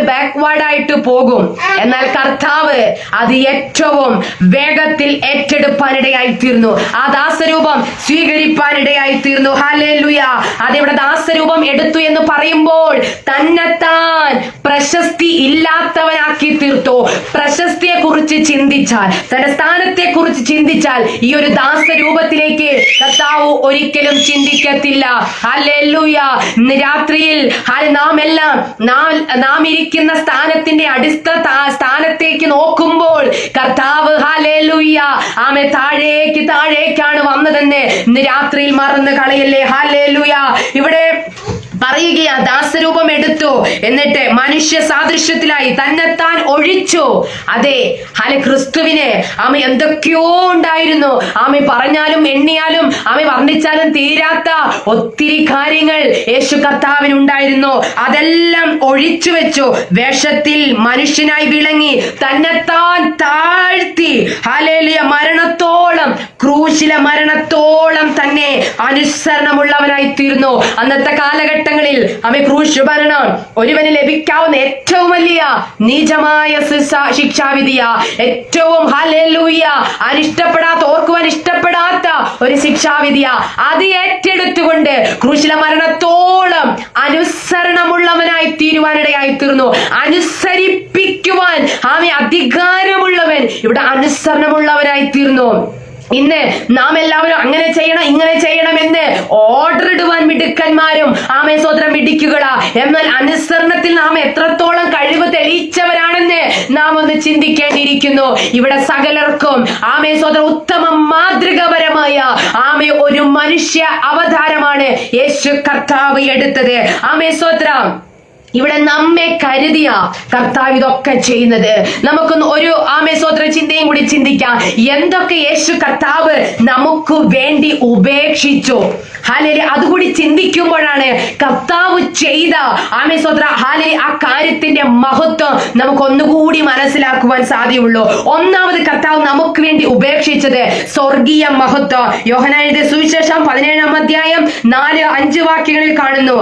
ബാക്ക്വേർഡായിട്ട് പോകും. എന്നാൽ കർത്താവ് അത് ഏറ്റവും വേഗത്തിൽ ഏറ്റെടുപ്പാനിടയായി തീർന്നു. ആ ദാസരൂപം സ്വീകരിപ്പാനിടയായി തീർന്നു. ഹല്ലേലൂയ. അതിവിടെ ദാസരൂപം എടുത്തു എന്ന് പറയുമ്പോൾ തന്നെത്താൻ പ്രശസ്തി ഇല്ലാത്തവനാക്കി തീർത്തു. പ്രശസ്തിയെ കുറിച്ച് ചിന്തിച്ചാൽ, തന്റെ സ്ഥാനത്തെ കുറിച്ച് ചിന്തിച്ചാൽ ഈ ഒരു ദാസരൂപത്തിലേക്ക് കർത്താവ് ഒരിക്കലും ചിന്തിക്കത്തില്ല. ഹല്ലേലൂയ. ഇന്ന് രാത്രിയിൽ നാം ഇരിക്കുന്ന സ്ഥാനത്തിന്റെ സ്ഥാനത്തേക്ക് നോക്കുമ്പോൾ കർത്താവ് ഹല്ലേലൂയ താഴേക്കാണ് വന്നതെന്ന് ഇന്ന് രാത്രിയിൽ മറന്നു കളയല്ലേ. ഹല്ലേലൂയ. ഇവിടെ പറയുകയാ ദാസരൂപം എടുത്തു, എന്നിട്ട് മനുഷ്യ സാദൃശ്യത്തിലായി തന്നെത്താൻ ഒഴിച്ചു. അതെ, ക്രിസ്തുവിന് എന്തൊക്കെയോ ഉണ്ടായിരുന്നു. പറഞ്ഞാലും എണ്ണിയാലും വർണ്ണിച്ചാലും തീരാത്ത ഒത്തിരി കാര്യങ്ങൾ യേശു കർത്താവിനുണ്ടായിരുന്നു. അതെല്ലാം ഒഴിച്ചു വെച്ചു. വേഷത്തിൽ മനുഷ്യനായി വിളങ്ങി തന്നെത്താൻ താഴ്ത്തി ഹല്ലേലൂയ മരണത്തോളം, ക്രൂശിലെ മരണത്തോളം തന്നെ അനുസരണമുള്ളവനായി തീർന്നു. അന്നത്തെ കാലഘട്ടങ്ങളിൽ ക്രൂശ് മരണം ഒരുവന് ലഭിക്കാവുന്ന ഏറ്റവും വലിയ നീചമായ ശിക്ഷാവിധിയാ. ഏറ്റവും ഹല്ലേലൂയ ഓർക്കുവാൻ ഇഷ്ടപ്പെടാത്ത ഒരു ശിക്ഷാവിധിയാ. അത് ഏറ്റെടുത്തുകൊണ്ട് ക്രൂശിലെ മരണത്തോളം അനുസരണമുള്ളവനായി തീരുവാനിടയായി തീർന്നു. അനുസരിപ്പിക്കുവാൻ അധികാരമുള്ളവൻ ഇവിടെ അനുസരണമുള്ളവനായി തീർന്നു. ഇന്ന് നാം എല്ലാവരും അങ്ങനെ ചെയ്യണം ഇങ്ങനെ ചെയ്യണം എന്ന് ഓർഡർ ഇടുവാൻ മിടുക്കന്മാരും സ്തോത്രം മിടുക്കുകളാ. എന്നാൽ അനുസരണത്തിൽ നാം എത്രത്തോളം കഴിവ് തെളിയിച്ചവരാണെന്ന് നാം ഒന്ന് ചിന്തിക്കേണ്ടിയിരിക്കുന്നു. ഇവിടെ സകലർക്കും സ്തോത്രം ഉത്തമ മാതൃകപരമായ ഒരു മനുഷ്യ അവതാരമാണ് യേശു കർത്താവ് എടുത്തത്. സ്തോത്രം ഇവിടെ നമ്മെ കരുതിയ കർത്താവ് ഇതൊക്കെ ചെയ്യുന്നത്. നമുക്കൊന്ന് ഒരു സ്തോത്ര ചിന്തയും കൂടി ചിന്തിക്കാം. എന്തൊക്കെ യേശു കർത്താവ് നമുക്ക് വേണ്ടി ഉപേക്ഷിച്ചു. ഹല്ലേലൂയ. അതുകൂടി ചിന്തിക്കുമ്പോഴാണ് കർത്താവ് ചെയ്ത സ്തോത്ര ആ കാര്യത്തിന്റെ മഹത്വം നമുക്ക് ഒന്നുകൂടി മനസ്സിലാക്കുവാൻ സാധ്യമുള്ളൂ. ഒന്നാമത് കർത്താവ് നമുക്ക് വേണ്ടി ഉപേക്ഷിച്ചത് സ്വർഗീയ മഹത്വം. യോഹന്നാൻ എഴുതിയ സുവിശേഷം 17-ാം അധ്യായം 4-5 വാക്യങ്ങളിൽ കാണുന്നു.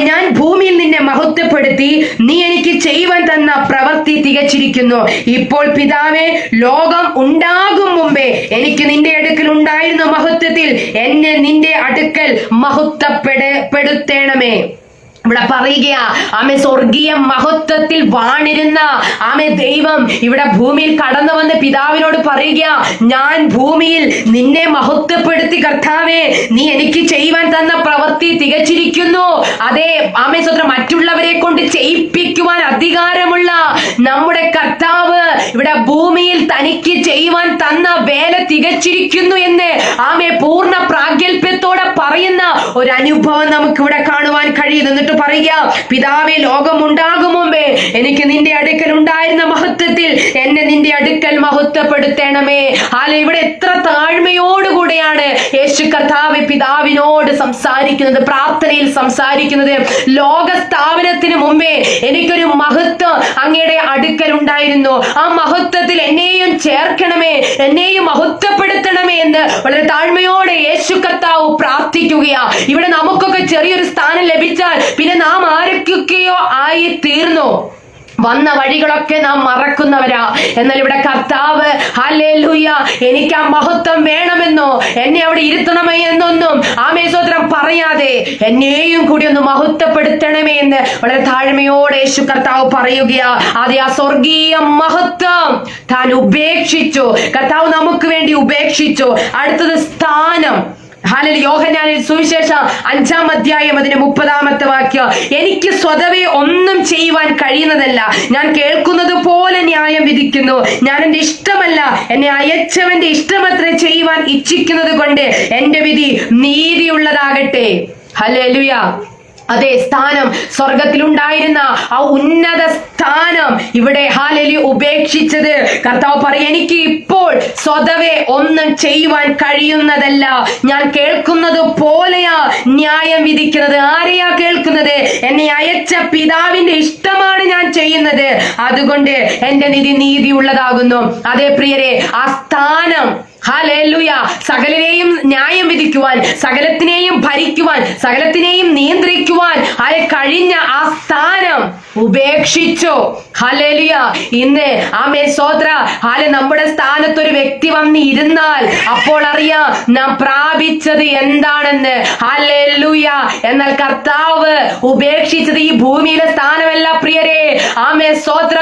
ഞാൻ ഭൂമിയിൽ നിന്നെ മഹത്വപ്പെടുത്തി, നീ എനിക്ക് ചെയ്യുവാൻ തന്ന പ്രവൃത്തി തികച്ചിരിക്കുന്നു. ഇപ്പോൾ പിതാവേ, ലോകം ഉണ്ടാകും മുമ്പേ എനിക്ക് നിന്റെ അടുക്കൽ ഉണ്ടായിരുന്ന മഹത്വത്തിൽ എന്നെ നിന്റെ അടുക്കൽ മഹത്വപ്പെടുത്തേണമേ. ഇവിടെ പറയുകയാ സ്വർഗീയ മഹത്വത്തിൽ വാണിരുന്ന ദൈവം ഇവിടെ ഭൂമിയിൽ കടന്നു വന്ന് പിതാവിനോട് പറയുക, ഞാൻ ഭൂമിയിൽ നിന്നെ മഹത്വപ്പെടുത്തി കർത്താവേ, നീ എനിക്ക് ചെയ്യുവാൻ തന്ന പ്രവൃത്തി തികച്ചിരിക്കുന്നു. അതേ സ്വന്തം മറ്റുള്ളവരെ കൊണ്ട് ചെയ്യിപ്പിക്കുവാൻ അധികാരമുള്ള നമ്മുടെ കർത്താവ് ഇവിടെ ഭൂമിയിൽ തനിക്ക് ചെയ്യുവാൻ തന്ന വേല തികച്ചിരിക്കുന്നു എന്ന് ആമേ പൂർണ്ണ പ്രാഗൽഭ്യത്തോടെ പറയുന്ന ഒരു അനുഭവം നമുക്ക് ഇവിടെ കാണുവാൻ കഴിയും. എന്നിട്ട് പറയുക, പിതാവേ, ലോകം ഉണ്ടാകും മുമ്പേ എനിക്ക് നിന്റെ അടുക്കൽ ഉണ്ടായിരുന്ന മഹത്വത്തിൽ എന്നെ നിന്റെ അടുക്കൽ മഹത്വപ്പെടുത്തണമേ. ഇവിടെ എത്ര താഴ്മയോടുകൂടെയാണ് യേശു കർത്താവ് പിതാവിനോട് സംസാരിക്കുന്നത്, പ്രാർത്ഥനയിൽ സംസാരിക്കുന്നത്. ലോക സ്ഥാപനത്തിന് മുമ്പേ എനിക്കൊരു മഹത്വം അങ്ങയുടെ അടുക്കൽ ഉണ്ടായിരുന്നു. ആ മഹത്വത്തിൽ എന്നെയും ചേർക്കണമേ, എന്നെയും മഹത്വപ്പെടുത്തണമേ എന്ന് വളരെ താഴ്മയോടെ യേശു കർത്താവ് പ്രാർത്ഥിക്കുകയാ. ഇവിടെ നമുക്കൊക്കെ ചെറിയൊരു സ്ഥാനം ലഭിച്ചാൽ പിന്നെ നാം ആരൊക്കെയോ ആയി തീർന്നു. വന്ന വഴികളൊക്കെ നാം മറക്കുന്നവരാ. എന്നാൽ ഇവിടെ കർത്താവ് ഹല്ലേലൂയ എനിക്ക് ആ മഹത്വം വേണമെന്നോ എന്നെ അവിടെ ഇരുത്തണമേ എന്നൊന്നും ആമേ സ്തോത്രം പറയാതെ എന്നെയും കൂടി ഒന്ന് മഹത്വപ്പെടുത്തണമേ എന്ന് വളരെ താഴ്മയോടെ യേശു കർത്താവ് പറയുകയാ. അതെ, ആ സ്വർഗീയ മഹത്വം താൻ ഉപേക്ഷിച്ചു. കർത്താവ് നമുക്ക് വേണ്ടി ഉപേക്ഷിച്ചു. അടുത്തത് സ്ഥാനം. യോഹന്നാനിൽ സുവിശേഷം 5-ാം അധ്യായം അതിന്റെ 30-ാമത്തെ വാക്യം, എനിക്ക് സ്വതവേ ഒന്നും ചെയ്യുവാൻ കഴിയുന്നതല്ല, ഞാൻ കേൾക്കുന്നത് പോലെ ന്യായം വിധിക്കുന്നു. ഞാൻ എന്റെ ഇഷ്ടമല്ല, എന്നെ അയച്ചവന്റെ ഇഷ്ടമത്രേ ചെയ്യുവാൻ ഇച്ഛിക്കുന്നത് കൊണ്ട് എന്റെ വിധി നീതിയുള്ളതാകട്ടെ. ഹല്ലേലൂയ. അതെ, സ്ഥാനം, സ്വർഗത്തിലുണ്ടായിരുന്ന ആ ഉന്നത സ്ഥാനം ഇവിടെ ഹല്ലേലൂയ ഉപേക്ഷിച്ചത് കർത്താവ് പറയും, എനിക്ക് ഇപ്പോൾ സ്വതവേ ഒന്നും ചെയ്യുവാൻ കഴിയുന്നതല്ല, ഞാൻ കേൾക്കുന്നത് പോലെയാ ന്യായം വിധിക്കുന്നത്. ആരെയാ കേൾക്കുന്നത്? എന്നെ അയച്ച പിതാവിന്റെ ഇഷ്ടമാണ് ഞാൻ ചെയ്യുന്നത്, അതുകൊണ്ട് എന്റെ നീതിയുള്ളതാകുന്നു. അതേ പ്രിയരെ, ആ സ്ഥാനം ഹല്ലേലൂയ സകലരെയും ന്യായം വിധിക്കുവാൻ, സകലത്തിനെയും ഭരിക്കുവാൻ, സകലത്തിനെയും നിയന്ത്രിക്കുവാൻ കഴിഞ്ഞ ആ സ്ഥാനം ഉപേക്ഷിച്ചു. ഹല്ലേലൂയ. ഇന്ന് ആമേ സ്തോത്ര നമ്മുടെ സ്ഥാനത്ത് ഒരു വ്യക്തി വന്നിരുന്നാൽ അപ്പോൾ അറിയാം നാം പ്രാപിച്ചത് എന്താണെന്ന്. ഹല്ലേലൂയ. എന്നാൽ കർത്താവ് ഉപേക്ഷിച്ചത് ഈ ഭൂമിയിലെ സ്ഥാനമല്ല പ്രിയരെ. ആമേ സ്തോത്ര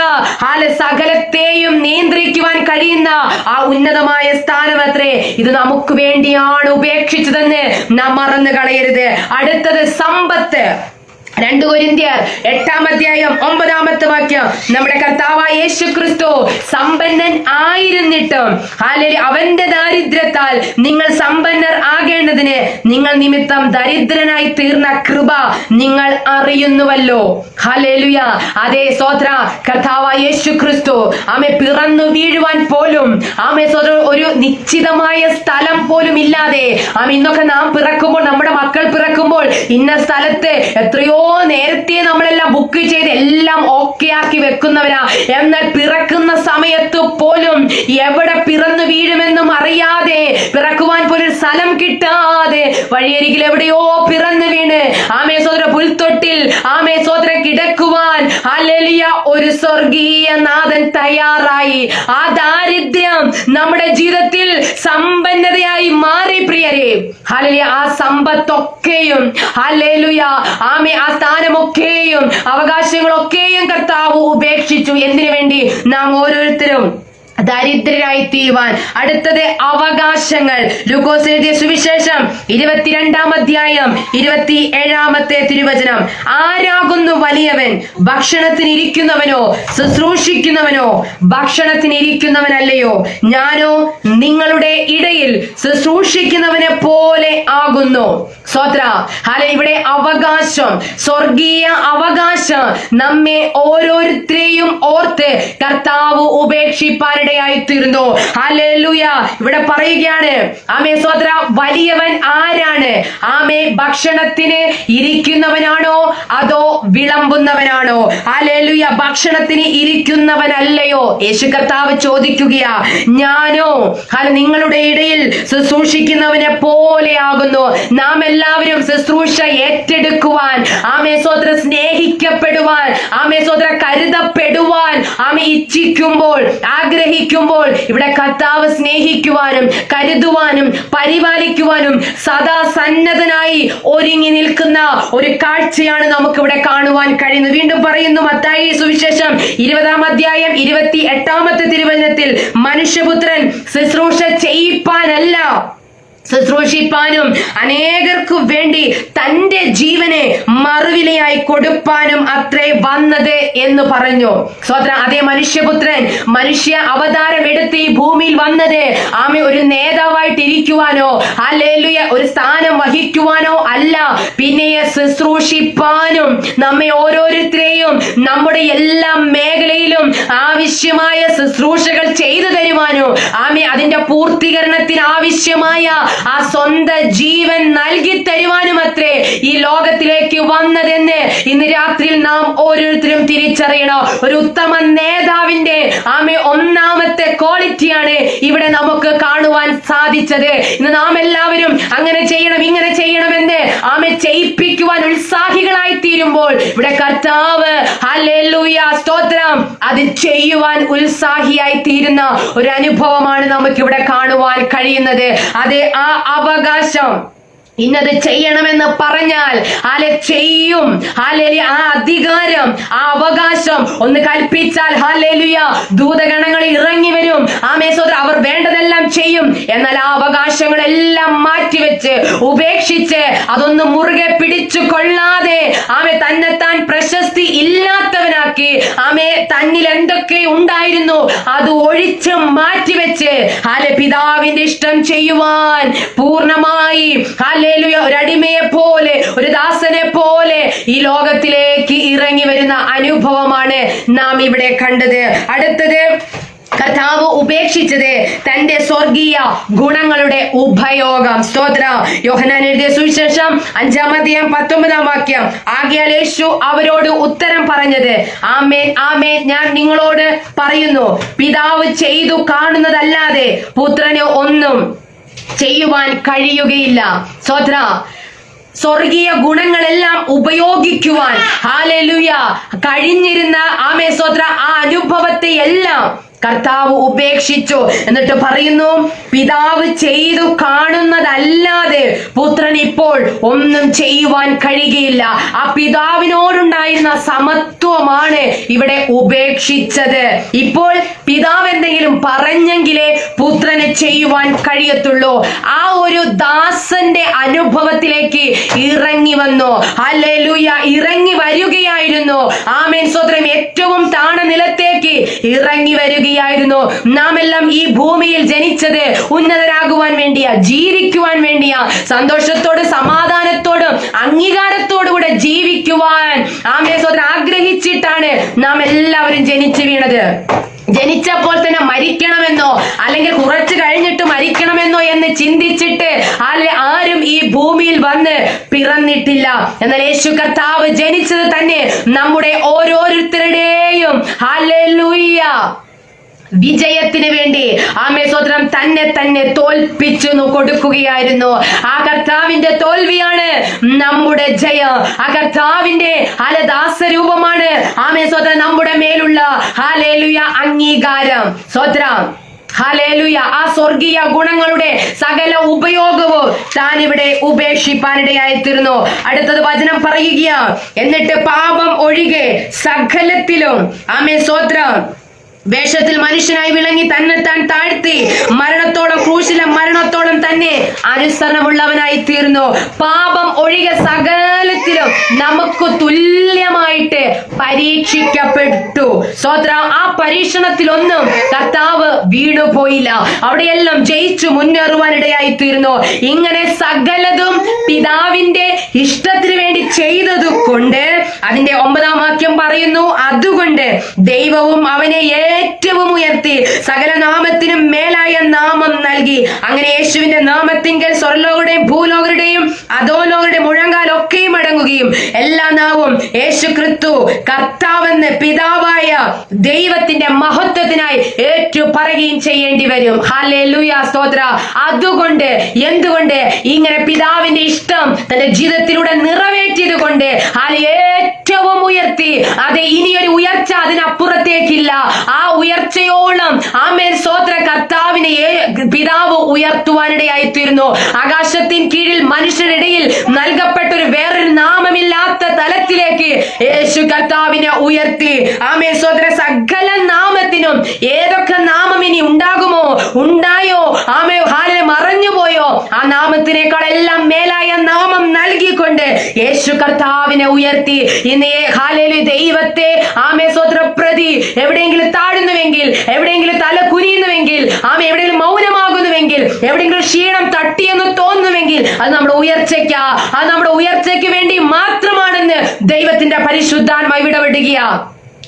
സകലത്തെയും നിയന്ത്രിക്കുവാൻ കഴിയുന്ന ആ ഉന്നതമായ സ്ഥാനമത്രേ. ഇത് നമുക്ക് വേണ്ടിയാണ് ഉപേക്ഷിച്ചതെന്ന് നാം മറന്നു കളയരുത്. അടുത്തത് സമ്പത്ത്. 2 കൊരിന്ത്യർ 8-ാം അധ്യായം 9-ാമത്തെ വാക്യം, നമ്മുടെ കർത്താവായ യേശു ക്രിസ്തു സമ്പന്നൻ ആയിരുന്നിട്ടും അവന്റെ ദാരിദ്ര്യത്താൽ നിങ്ങൾ സമ്പന്നർ ആകേണ്ടതിന് നിങ്ങൾ നിമിത്തം ദരിദ്രനായി തീർന്ന കൃപ നിങ്ങൾ അറിയുന്നുവല്ലോ. ഹല്ലേലൂയ. അതേ സ്തോത്ര, കർത്താവായ യേശു ക്രിസ്തു ആമേ പിറന്നു വീഴുവാൻ പോലും ആമേ സ്തോത്ര ഒരു നിശ്ചിതമായ സ്ഥലം പോലും ഇല്ലാതെ ഇന്നൊക്കെ നാം പിറക്കുമ്പോൾ, നമ്മുടെ മക്കൾ പിറക്കുമ്പോൾ ഇന്ന സ്ഥലത്ത് എത്രയോ നേരത്തെ നമ്മളെല്ലാം ബുക്ക് ചെയ്ത് എല്ലാം ഓക്കെ ആക്കി വെക്കുന്നവരാ. എന്നാൽ പിറക്കുന്ന സമയത്ത് പോലും എവിടെ പിറന്നു വീഴുമെന്നും അറിയാതെ, പിറക്കുവാൻ പോലും സ്ഥലം കിട്ടാതെ വഴിയരികിൽ എവിടെയോ പിറന്നു വീണ് ആമേ സോദര പുൽത്തൊട്ടിൽ ആമേ സോദര കിടക്കുവാൻ ഹല്ലേലൂയ ഒരു സ്വർഗീയ നാഥൻ തയ്യാറായി. ആ ദാരിദ്ര്യം നമ്മുടെ ജീവിതത്തിൽ സമ്പന്നതയായി മാറി പ്രിയരെ. ഹല്ലേലൂയ. ആ സമ്പത്തൊക്കെയും ഹല്ലേലൂയ ആമേ ആ സ്ഥാനമൊക്കെയും അവകാശങ്ങളൊക്കെയും കർത്താവ് ഉപേക്ഷിച്ചു. എന്തിനു വേണ്ടി? നാം ഓരോരുത്തരും ദരിദ്രരായി തീരുവാൻ. അടുത്തത് അവകാശങ്ങൾ. ലൂക്കോസ് എഴുതിയ സുവിശേഷം 22-ാം അധ്യായം 27-ാമത്തെ തിരുവചനം, ആരാകുന്നു വലിയവൻ? ഭക്ഷണത്തിനിരിക്കുന്നവനോ ശുശ്രൂഷിക്കുന്നവനോ? ഭക്ഷണത്തിനിരിക്കുന്നവനല്ലയോ? ഞാനോ നിങ്ങളുടെ ഇടയിൽ ശുശ്രൂഷിക്കുന്നവനെ പോലെ ആകുന്നു. സ്തോത്ര. ഇവിടെ അവകാശം, സ്വർഗീയ അവകാശം നമ്മെ ഓരോരുത്തരെയും ഓർത്ത് കർത്താവ് ഉപേക്ഷിപ്പാൻ ായിത്തീർന്നു. ഹല്ലേലൂയ. ഇവിടെ പറയുകയാണ് ആമേ സ്തോത്ര, വലിയവൻ ആരാണ്? ആമേ ഭക്ഷണത്തിന് ഇരിക്കുന്നവനാണോ അതോ വിളമ്പുന്നവനാണോ? ഹല്ലേലൂയ. ഭക്ഷണത്തിന് ഇരിക്കുന്നവനല്ലയോ? യേശു കർത്താവ് ചോദിക്കുകയാ. ഞാനോ നിങ്ങളുടെ ഇടയിൽ ശുശ്രൂഷിക്കുന്നവനെ പോലെയാകുന്നു. നാം എല്ലാവരും ശുശ്രൂഷ ഏറ്റെടുക്കുവാൻ, ആമേ സ്തോത്ര സ്നേഹിക്കപ്പെടുവാൻ, ആമേ സ്തോത്ര കരുതപ്പെടുവാൻ ആമേ ഇച്ഛിക്കുമ്പോൾ, ആഗ്രഹിക്കുമ്പോൾ ഇവിടെ കർത്താവ് സ്നേഹിക്കുവാനും കരുതുവാനും പരിപാലിക്കുവാനും സദാ സന്നദ്ധനായി ഒരുങ്ങി നിൽക്കുന്ന ഒരു കാഴ്ചയാണ് നമുക്ക് ഇവിടെ കാണുവാൻ കഴിയുന്നത്. വീണ്ടും പറയുന്നു മത്തായി സുവിശേഷം 20-ാം അധ്യായം 28-ാമത്തെ തിരുവചനത്തിൽ, മനുഷ്യപുത്രൻ ശുശ്രൂഷ ചെയ്യിപ്പാനല്ല ശുശ്രൂഷിപ്പാനും അനേകർക്കു വേണ്ടി തന്റെ ജീവനെ മറുവിലയായി കൊടുപ്പാനും അത്രേ വന്നത് എന്ന് പറഞ്ഞു. സ്വതന്ത്ര അതേ മനുഷ്യപുത്രൻ മനുഷ്യ അവതാരം എടുത്ത് ഈ ഭൂമിയിൽ വന്നത് ഒരു നേതാവായിട്ട് ഇരിക്കുവാനോ ഹല്ലേലൂയ ഒരു സ്ഥാനം വഹിക്കുവാനോ അല്ല, പിന്നെ ശുശ്രൂഷിപ്പാനും നമ്മെ ഓരോരുത്തരെയും നമ്മുടെ എല്ലാ മേഖലയിലും ആവശ്യമായ ശുശ്രൂഷകൾ ചെയ്തു തരുവാനോ അതിന്റെ പൂർത്തീകരണത്തിന് ആവശ്യമായ ആ സ്വന്തം ജീവൻ നൽകി തരുവാനും അത്രേ ഈ ലോകത്തിലേക്ക് വന്നതെന്ന് ഇന്ന് രാത്രിയിൽ നാം ഓരോരുത്തരും തിരിച്ചറിയണം. ഒരു ഉത്തമ നേതാവിന്റെ ഒന്നാമത്തെ ക്വാളിറ്റിയാണ് ഇവിടെ നമുക്ക് കാണുവാൻ സാധിച്ചത്. ഇന്ന് നാം എല്ലാവരും അങ്ങനെ ചെയ്യണം ഇങ്ങനെ ചെയ്യണമെന്ന് ചെയ്യിപ്പിക്കുവാൻ ഉത്സാഹികളായി തീരുമ്പോൾ ഇവിടെ കർത്താവ് ഹല്ലേലൂയ സ്തോത്രം അത് ചെയ്യുവാൻ ഉത്സാഹിയായി തീരുന്ന ഒരു അനുഭവമാണ് നമുക്ക് ഇവിടെ കാണുവാൻ കഴിയുന്നത്. അത് ആ അവകാശം ഇന്നത് ചെയ്യണമെന്ന് പറഞ്ഞാൽ ചെയ്യും. ഹല്ലേലൂയ ആ അധികാരം ആ അവകാശം ഒന്ന് കൽപ്പിച്ചാൽ ഹല്ലേലൂയ ദൂതഗണങ്ങൾ ഇറങ്ങി വരും. അവർ വേണ്ടതെല്ലാം ചെയ്യും. എന്നാൽ ആ അവകാശങ്ങളെല്ലാം മാറ്റിവെച്ച് ഉപേക്ഷിച്ച് അതൊന്ന് മുറുകെ പിടിച്ചു കൊള്ളാതെ തന്നെത്താൻ പ്രശസ്തി ഇല്ലാത്തവനാക്കി തന്നിൽ എന്തൊക്കെ ഉണ്ടായിരുന്നു അത് ഒഴിച്ച് മാറ്റിവെച്ച് പിതാവിന്റെ ഇഷ്ടം ചെയ്യുവാൻ പൂർണ്ണമായി ഒരു അടിമയെ പോലെ ഒരു ദാസനെ പോലെ ഈ ലോകത്തിലേക്ക് ഇറങ്ങി വരുന്ന അനുഭവമാണ് നാം ഇവിടെ കണ്ടത്. അടുത്തത് കർത്താവ് ഉപേക്ഷിച്ചത് തന്റെ സ്വർഗീയ ഗുണങ്ങളുടെ ഉപയോഗം. സ്തോത്ര യോഹന്നാൻ എഴുതിയ സുവിശേഷം 5-19 വാക്യം. ആകയാൽ യേശു അവരോട് ഉത്തരം പറഞ്ഞത്, ആമേൻ ആമേൻ ഞാൻ നിങ്ങളോട് പറയുന്നു, പിതാവ് ചെയ്തു കാണുന്നതല്ലാതെ പുത്രന് ഒന്നും ചെയ്യുവാൻ കഴിയുകയില്ല. സ്തോത്ര സ്വർഗീയ ഗുണങ്ങളെല്ലാം ഉപയോഗിക്കുവാൻ ഹല്ലേലൂയ കഴിഞ്ഞിരുന്ന സ്തോത്ര ആ അനുഭവത്തെ എല്ലാം കർത്താവ് ഉപേക്ഷിച്ചു. എന്നിട്ട് പറയുന്നു, പിതാവ് ചെയ്തു കാണുന്നതല്ലാതെ പുത്രൻ ഇപ്പോൾ ഒന്നും ചെയ്യുവാൻ കഴിയുകയില്ല. ആ പിതാവിനോടുണ്ടായിരുന്ന സമത്വമാണ് ഇവിടെ ഉപേക്ഷിച്ചത്. ഇപ്പോൾ പിതാവ് എന്തെങ്കിലും പറഞ്ഞെങ്കിലേ പുത്രന് ചെയ്യുവാൻ കഴിയത്തുള്ളൂ. ആ ഒരു ദാസന്റെ അനുഭവത്തിലേക്ക് ഇറങ്ങി വന്നു. ഹല്ലേലൂയ ഇറങ്ങി വരികയായിരുന്നു. ആമേൻ സ്തോത്രം ഏറ്റവും താണ നിലത്തേക്ക് ഇറങ്ങി വരിക. നാം എല്ലാം ഈ ഭൂമിയിൽ ജനിച്ചത് ഉന്നതരാകുവാൻ വേണ്ടിയാ, ജീവിക്കുവാൻ വേണ്ടിയാ, സന്തോഷത്തോട് സമാധാനത്തോടും അംഗീകാരത്തോടുകൂടെ ജീവിക്കുവാൻ ആഗ്രഹിച്ചിട്ടാണ് നാം എല്ലാവരും ജനിച്ചു വീണത്. ജനിച്ചപ്പോൾ തന്നെ മരിക്കണമെന്നോ അല്ലെങ്കിൽ കുറച്ച് കഴിഞ്ഞിട്ട് മരിക്കണമെന്നോ എന്ന് ചിന്തിച്ചിട്ട് ആരും ഈ ഭൂമിയിൽ വന്ന് പിറന്നിട്ടില്ല. എന്നാൽ യേശു കർത്താവ് ജനിച്ചത് തന്നെ നമ്മുടെ ഓരോരുത്തരുടെയും ഹല്ലേലൂയ വിജയത്തിന് വേണ്ടി സ്തോത്രം തന്നെ തോൽപ്പിച്ചു കൊടുക്കുകയായിരുന്നു. ആ കർത്താവിന്റെ തോൽവിയാണ് നമ്മുടെ ജയം. ആ കർത്താവിന്റെ ദാസരൂപമാണ് സ്തോത്രം നമ്മുടെ മേലുള്ള ഹല്ലേലൂയ അംഗീകാരം. സ്തോത്രം ഹല്ലേലൂയ ആ സ്വർഗീയ ഗുണങ്ങളുടെ സകല ഉപയോഗവും താൻ ഇവിടെ ഉപേക്ഷിപ്പാനിടയായി തീർന്നു. അടുത്തത് വചനം പറയുക, എന്നിട്ട് പാപം ഒഴികെ സകലത്തിലും സ്തോത്രം വേഷത്തിൽ മനുഷ്യനായി വിളങ്ങി തന്നെത്താൻ താഴ്ത്തി മരണത്തോളം ക്രൂശിലെ മരണത്തോളം തന്നെ അനുസരണമുള്ളവനായി തീർന്നു. പാപം ഒഴികെ സകലത്തിലും നമുക്ക് തുല്യമായിട്ട് പരീക്ഷിക്കപ്പെട്ടു. സ്തോത്രം ആ പരീക്ഷണത്തിലൊന്നും കർത്താവ് വീണുപോയില്ല. അവിടെയെല്ലാം ജയിച്ചു മുന്നേറുവാനിടയായി തീർന്നു. ഇങ്ങനെ സകലതും പിതാവിന്റെ ഇഷ്ടത്തിന് വേണ്ടി ചെയ്തത് കൊണ്ട് അതിന്റെ 9 വാക്യം പറയുന്നു, അതുകൊണ്ട് ദൈവവും അവനെ ഏറ്റവും ഉയർത്തി സകല നാമത്തിനും മേലായ നാമം നൽകി. അങ്ങനെ യേശുവിന്റെ നാമത്തിങ്കൽ സ്വർലോകരുടെയും ഭൂലോകരുടെയും അധോലോകരുടെ മുഴങ്കാലൊക്കെയും അടങ്ങുകയും എല്ലാ നാവും യേശു ക്രിസ്തു കർത്താവെന്ന് പിതാവായ ദൈവത്തിന്റെ മഹത്വത്തിനായി ഏറ്റു പറയുകയും ചെയ്യേണ്ടി വരും. ഹല്ലേലൂയ സ്തോത്ര. അതുകൊണ്ട് എന്തുകൊണ്ട് ഇങ്ങനെ പിതാവിന്റെ ഇഷ്ടം തന്റെ ജീവിതത്തിലൂടെ നിറവേറ്റിയത് കൊണ്ട് ഏറ്റവും ഉയർത്തി. അതെ, ഇനിയൊരു ഉയർച്ച അതിനപ്പുറത്തേക്കില്ല. ആ ഉയർച്ചയോളം സ്തോത്ര കർത്താവിനെ പിതാവ് ഉയർത്തുവാനിടയായി തീർന്നു. ആകാശത്തിൻ കീഴിൽ മനുഷ്യരിടയിൽ നൽകപ്പെട്ട ഒരു വേറൊരു നാമമില്ലാത്ത തലത്തിലേക്ക് യേശു കർത്താവിനെ ഉയർത്തി. സ്തോത്ര സകല നാമത്തിനും ഏതൊക്കെ നാമം ഇനി ഉണ്ടാകുമോ ഉണ്ടായോ, ആമേ ഹാലെ മറഞ്ഞുപോയോ, ആ നാമത്തിനേക്കാൾ എല്ലാം മേലായ നാമം നൽകിക്കൊണ്ട് യേശു കർത്താവിനെ ഉയർത്തി ഇന്ന് ഹാലേലൂയ ദൈവത്തെ ആമേ സ്വത്ര പ്രതി എവിടെയെങ്കിലും താഴുന്നുവെങ്കിൽ, എവിടെയെങ്കിലും തല കുനിയുന്നുവെങ്കിൽ, ആമേ എവിടെയെങ്കിലും മൗനമാകുന്നുവെങ്കിൽ, എവിടെയെങ്കിലും ക്ഷീണം തട്ടിയെന്ന് തോന്നുന്നുവെങ്കിൽ അത് നമ്മുടെ ഉയർച്ചയ്ക്കാ, അത് നമ്മുടെ ഉയർച്ചയ്ക്ക് വേണ്ടി മാത്രമാണെന്ന് ദൈവത്തിന്റെ പരിശുദ്ധാത്മാവ് ഇടപെടുകയാ.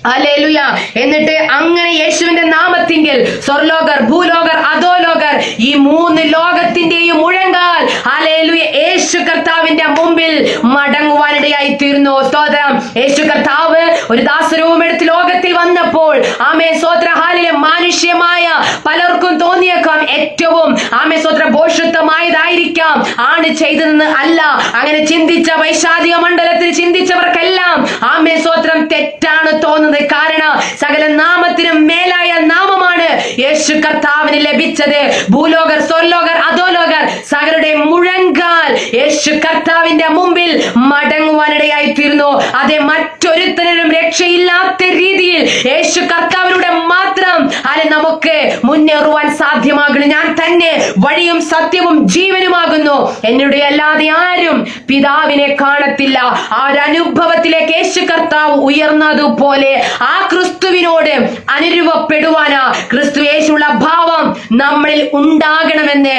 ഹല്ലേലൂയ. എന്നിട്ട് അങ്ങനെ യേശുവിന്റെ നാമത്തിങ്കിൽ സ്വർലോകർ, ഭൂലോകർ, അധോലോകർ ഈ 3 ലോകത്തിന്റെയും മുഴങ്കാൽ ഹല്ലേലൂയ യേശു കർത്താവിന്റെ മുമ്പിൽ മടങ്ങുവാനിടയായി തീർന്നു. സ്തോത്രം. യേശു കർത്താവ് ഒരു ദാസരൂപം എടുത്ത് ലോകത്തിൽ വന്നപ്പോൾ ആമേ സ്വോത്ര ഹാലിലെ മാനുഷ്യമായ പലർക്കും തോന്നിയേക്കാം ഏറ്റവും ആമേ സ്വോത്ര ഭോഷത്വമായതായിരിക്കാം ആണ് ചെയ്തതെന്ന് അല്ല. അങ്ങനെ ചിന്തിച്ച വൈശാചിക മണ്ഡലത്തിൽ ചിന്തിച്ചവർക്കെല്ലാം ആമേ സ്വോത്രം തെറ്റാണ് തോന്നുന്നത്. കാരണം സകല നാമത്തിനും മേലായ നാമമാണ് യേശു കർത്താവിന് ലഭിച്ചത്. ഭൂലോകർ, സ്വർലോകർ, അധോലോകർ സകലരുടെ മുഴങ്കാൽ യേശു കർത്താവിന്റെ മുമ്പിൽ മടങ്ങുവാനിടയായി തീർന്നു. അതെ, മറ്റൊരുത്തനും രക്ഷയില്ലാത്ത രീതിയിൽ യേശു കർത്താവിലൂടെ മാത്രം അല്ലെ നമുക്ക് മുന്നേറുവാൻ സാധ്യമാകുന്നു. ഞാൻ തന്നെ വഴിയും സത്യവും ജീവനുമാകുന്നു, എന്നോട് അല്ലാതെ ആരും പിതാവിനെ കാണത്തില്ല. ആ ഒരു അനുഭവത്തിലേക്ക് യേശു കർത്താവ് ഉയർന്നതുപോലെ ആ ക്രിസ്തുവിനോട് അനുരൂപപ്പെടുവാനാ ക്രിസ്തു യേശുള്ള ഭാവം നമ്മളിൽ ഉണ്ടാകണമെന്ന്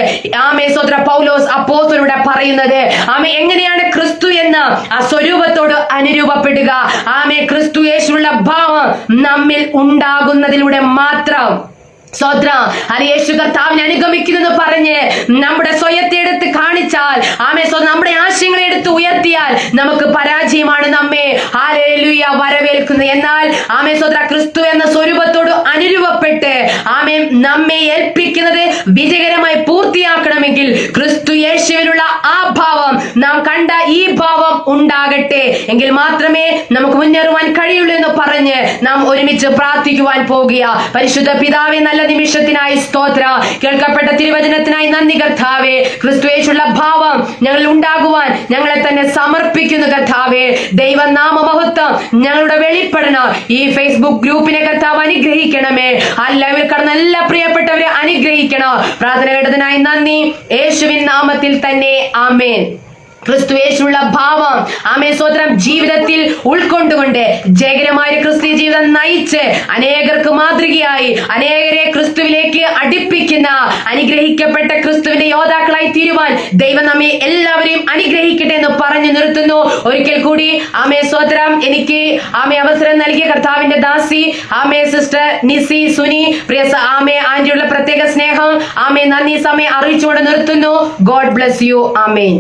ആമേ സ്വതന്ത്ര പൗലോസ് അപ്പോസ്തലനോട് പറയുന്നത്. ആമേ എങ്ങനെയാണ് ക്രിസ്തു എന്ന ആ സ്വരൂപത്തോട് അനുരൂപപ്പെടുക? ആമേ ക്രിസ്തു യേശുള്ള ഭാവം നമ്മിൽ ഉണ്ടാകുന്നതിലൂടെ മാത്രം. സ്വത്രം. അത് യേശു കർത്താവിനെ അനുഗമിക്കുന്നു പറഞ്ഞ് നമ്മുടെ സ്വയത്തെ എടുത്ത് കാണിച്ചാൽ, ആമേ നമ്മുടെ ആശയങ്ങളെ എടുത്ത് ഉയർത്തിയാൽ നമുക്ക് പരാജയമാണ് നമ്മെ ഹല്ലേലൂയ വരവേൽക്കുന്നത്. എന്നാൽ ആമേ സ്വത്ര ക്രിസ്തു എന്ന സ്വരൂപത്തോട് അനുരൂപപ്പെട്ട് ആമേ നമ്മെ ഏൽപ്പിക്കുന്നത് വിജയകരമായി പൂർത്തിയാക്കണമെങ്കിൽ ക്രിസ്തു യേശുവിനുള്ള ആ ഭാവം, നാം കണ്ട ഈ ഭാവം ഉണ്ടാകട്ടെ, എങ്കിൽ മാത്രമേ നമുക്ക് മുന്നേറുവാൻ കഴിയുള്ളൂ എന്ന് പറഞ്ഞ് നാം ഒരുമിച്ച് പ്രാർത്ഥിക്കുവാൻ പോകുക. പരിശുദ്ധ പിതാവേ, നല്ല നിമിഷത്തിനായി സ്തോത്ര. കേൾക്കപ്പെട്ട തിരുവചനത്തിനായി നന്ദി കർത്താവേ. ക്രിസ്തു യേശുള്ള ഭാവം ഞങ്ങളിൽ ഉണ്ടാകുവാൻ ഞങ്ങളെ തന്നെ സമർപ്പിക്കുന്നു കർത്താവേ. ദൈവനാമ മഹത്വം ഞങ്ങളുടെ വെളിപ്പെടണം. ഈ ഫേസ്ബുക്ക് ഗ്രൂപ്പിനെ കർത്താവ് അനുഗ്രഹിക്കണമേ. ആ ലൈവിൽ കടന്ന എല്ലാ പ്രിയപ്പെട്ടവരെ അനുഗ്രഹിക്കണം. പ്രാർത്ഥന കേട്ടതിനായി നന്ദി. യേശുവിൻ നാമത്തിൽ തന്നെ ആമേൻ. ക്രിസ്തു യേശുള്ള ഭാവം ആമേ സ്വത്രം ജീവിതത്തിൽ ഉൾക്കൊണ്ടുകൊണ്ട് ജയകരമായ ക്രിസ്തീയ ജീവിതം നയിച്ച് അനേകർക്ക് മാതൃകയായി അനേകരെ ക്രിസ്തുവിലേക്ക് അടുപ്പിക്കുന്ന അനുഗ്രഹിക്കപ്പെട്ട ക്രിസ്തുവിന്റെ യോദ്ധാക്കളായി തീരുവാൻ ദൈവം നമ്മെ എല്ലാവരെയും അനുഗ്രഹിക്കട്ടെ എന്ന് പറഞ്ഞു നിർത്തുന്നു. ഒരിക്കൽ കൂടി ആമേ സ്വത്രം എനിക്ക് ആമേ അവസരം നൽകിയ കർത്താവിന്റെ ദാസി ആമേ സിസ്റ്റർ നിസി സുനി പ്രിയ ആമേ ആന്റിയുള്ള പ്രത്യേക സ്നേഹം ആമേ നന്ദി സമയം അറിയിച്ചുകൊണ്ട് നിർത്തുന്നു. God bless you. ആമേൻ.